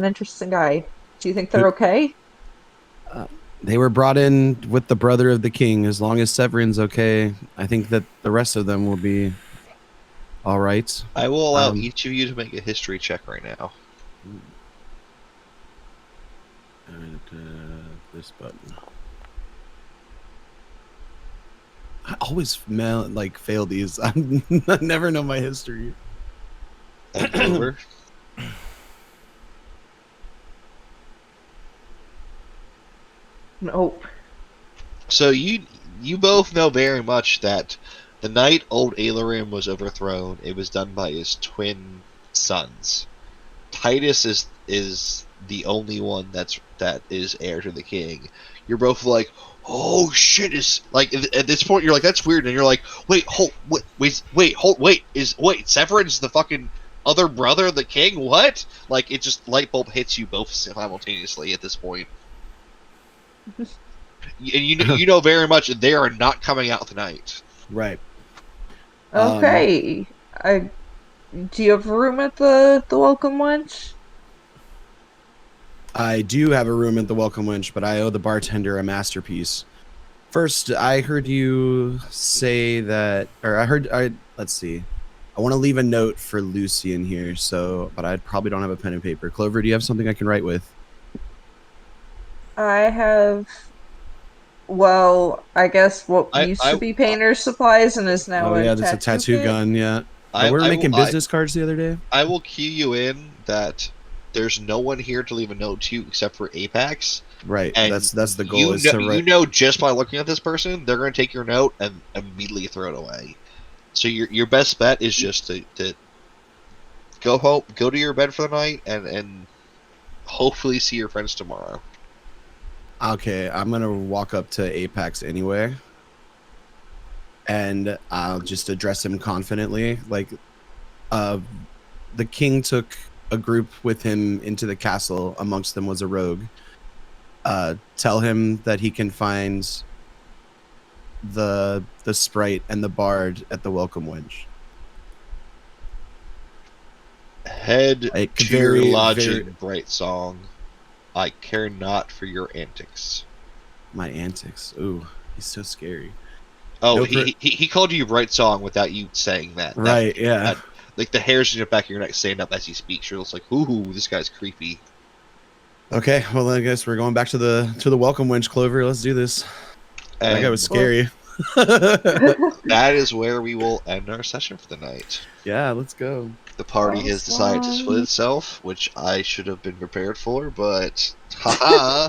interesting guy. Do you think they're okay? They were brought in with the brother of the king. As long as Severin's okay, I think that the rest of them will be all right. I will allow each of you to make a history check right now. And this button. I always fail these. I never know my history. And Clover. Nope. So you both know very much that the night old Ailerim was overthrown, it was done by his twin sons. Titus is the only one that is heir to the king. You're both like, oh shit! Is like at this point you're like, that's weird, and you're like, wait, Severin's the fucking other brother of the king? What? Like it just light bulb hits you both simultaneously at this point. And you know very much they are not coming out tonight. Right. Okay. Do you have room at the Welcome Lunch? I do have a room at the Welcome Winch, but I owe the bartender a masterpiece. First, I heard you say that, or let's see. I want to leave a note for Lucy in here, but I probably don't have a pen and paper. Clover, do you have something I can write with? I have, well, I guess what used to be painter's supplies and is now that's a tattoo kit. gun, yeah. We were making business cards the other day. I will cue you in that there's no one here to leave a note to you except for Apex. Right, and that's the goal. You know, just by looking at this person, they're going to take your note and immediately throw it away. So your best bet is just to go home, go to your bed for the night, and hopefully see your friends tomorrow. Okay, I'm gonna walk up to Apex anyway, and I'll just address him confidently. Like, the king took a group with him into the castle. Amongst them was a rogue. Tell him that he can find the sprite and the bard at the Welcome Winch. Head to your lodging, Bright Song. I care not for your antics. My antics. Ooh, he's so scary. Oh, he called you Bright Song without you saying that. Right, yeah. Like the hairs in the back of your neck stand up as he speaks. You're just like, ooh, this guy's creepy. Okay, well I guess we're going back to the Welcome Winch, Clover. Let's do this. That guy was scary. That is where we will end our session for the night. Yeah, let's go. The party has decided to split itself, which I should have been prepared for, but haha.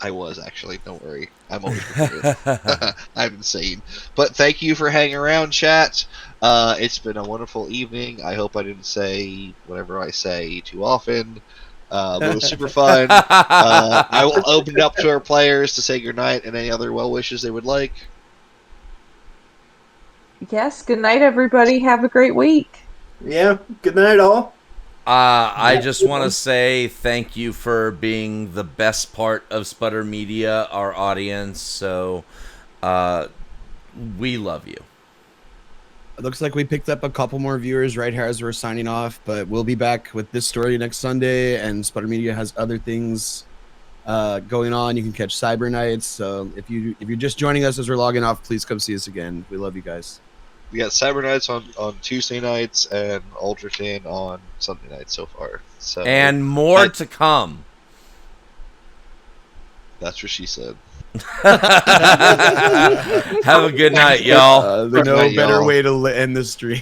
I was actually, don't worry. I'm always prepared. I'm insane. But thank you for hanging around, chat. It's been a wonderful evening. I hope I didn't say whatever I say too often. But it was super fun. I will open it up to our players to say goodnight and any other well wishes they would like. Yes, good night, everybody. Have a great week. Yeah, good night, all. I just want to say thank you for being the best part of Sputter Media, our audience. So, we love you. It looks like we picked up a couple more viewers right here as we're signing off, but we'll be back with this story next Sunday, and Sputter Media has other things going on. You can catch Cyber Nights. So if you're just joining us as we're logging off, please come see us again. We love you guys. We got Cyber Nights on Tuesday nights and Alderton on Sunday nights so far. So and more to come. That's what she said. Have a good night, y'all. There's no better way to end the stream.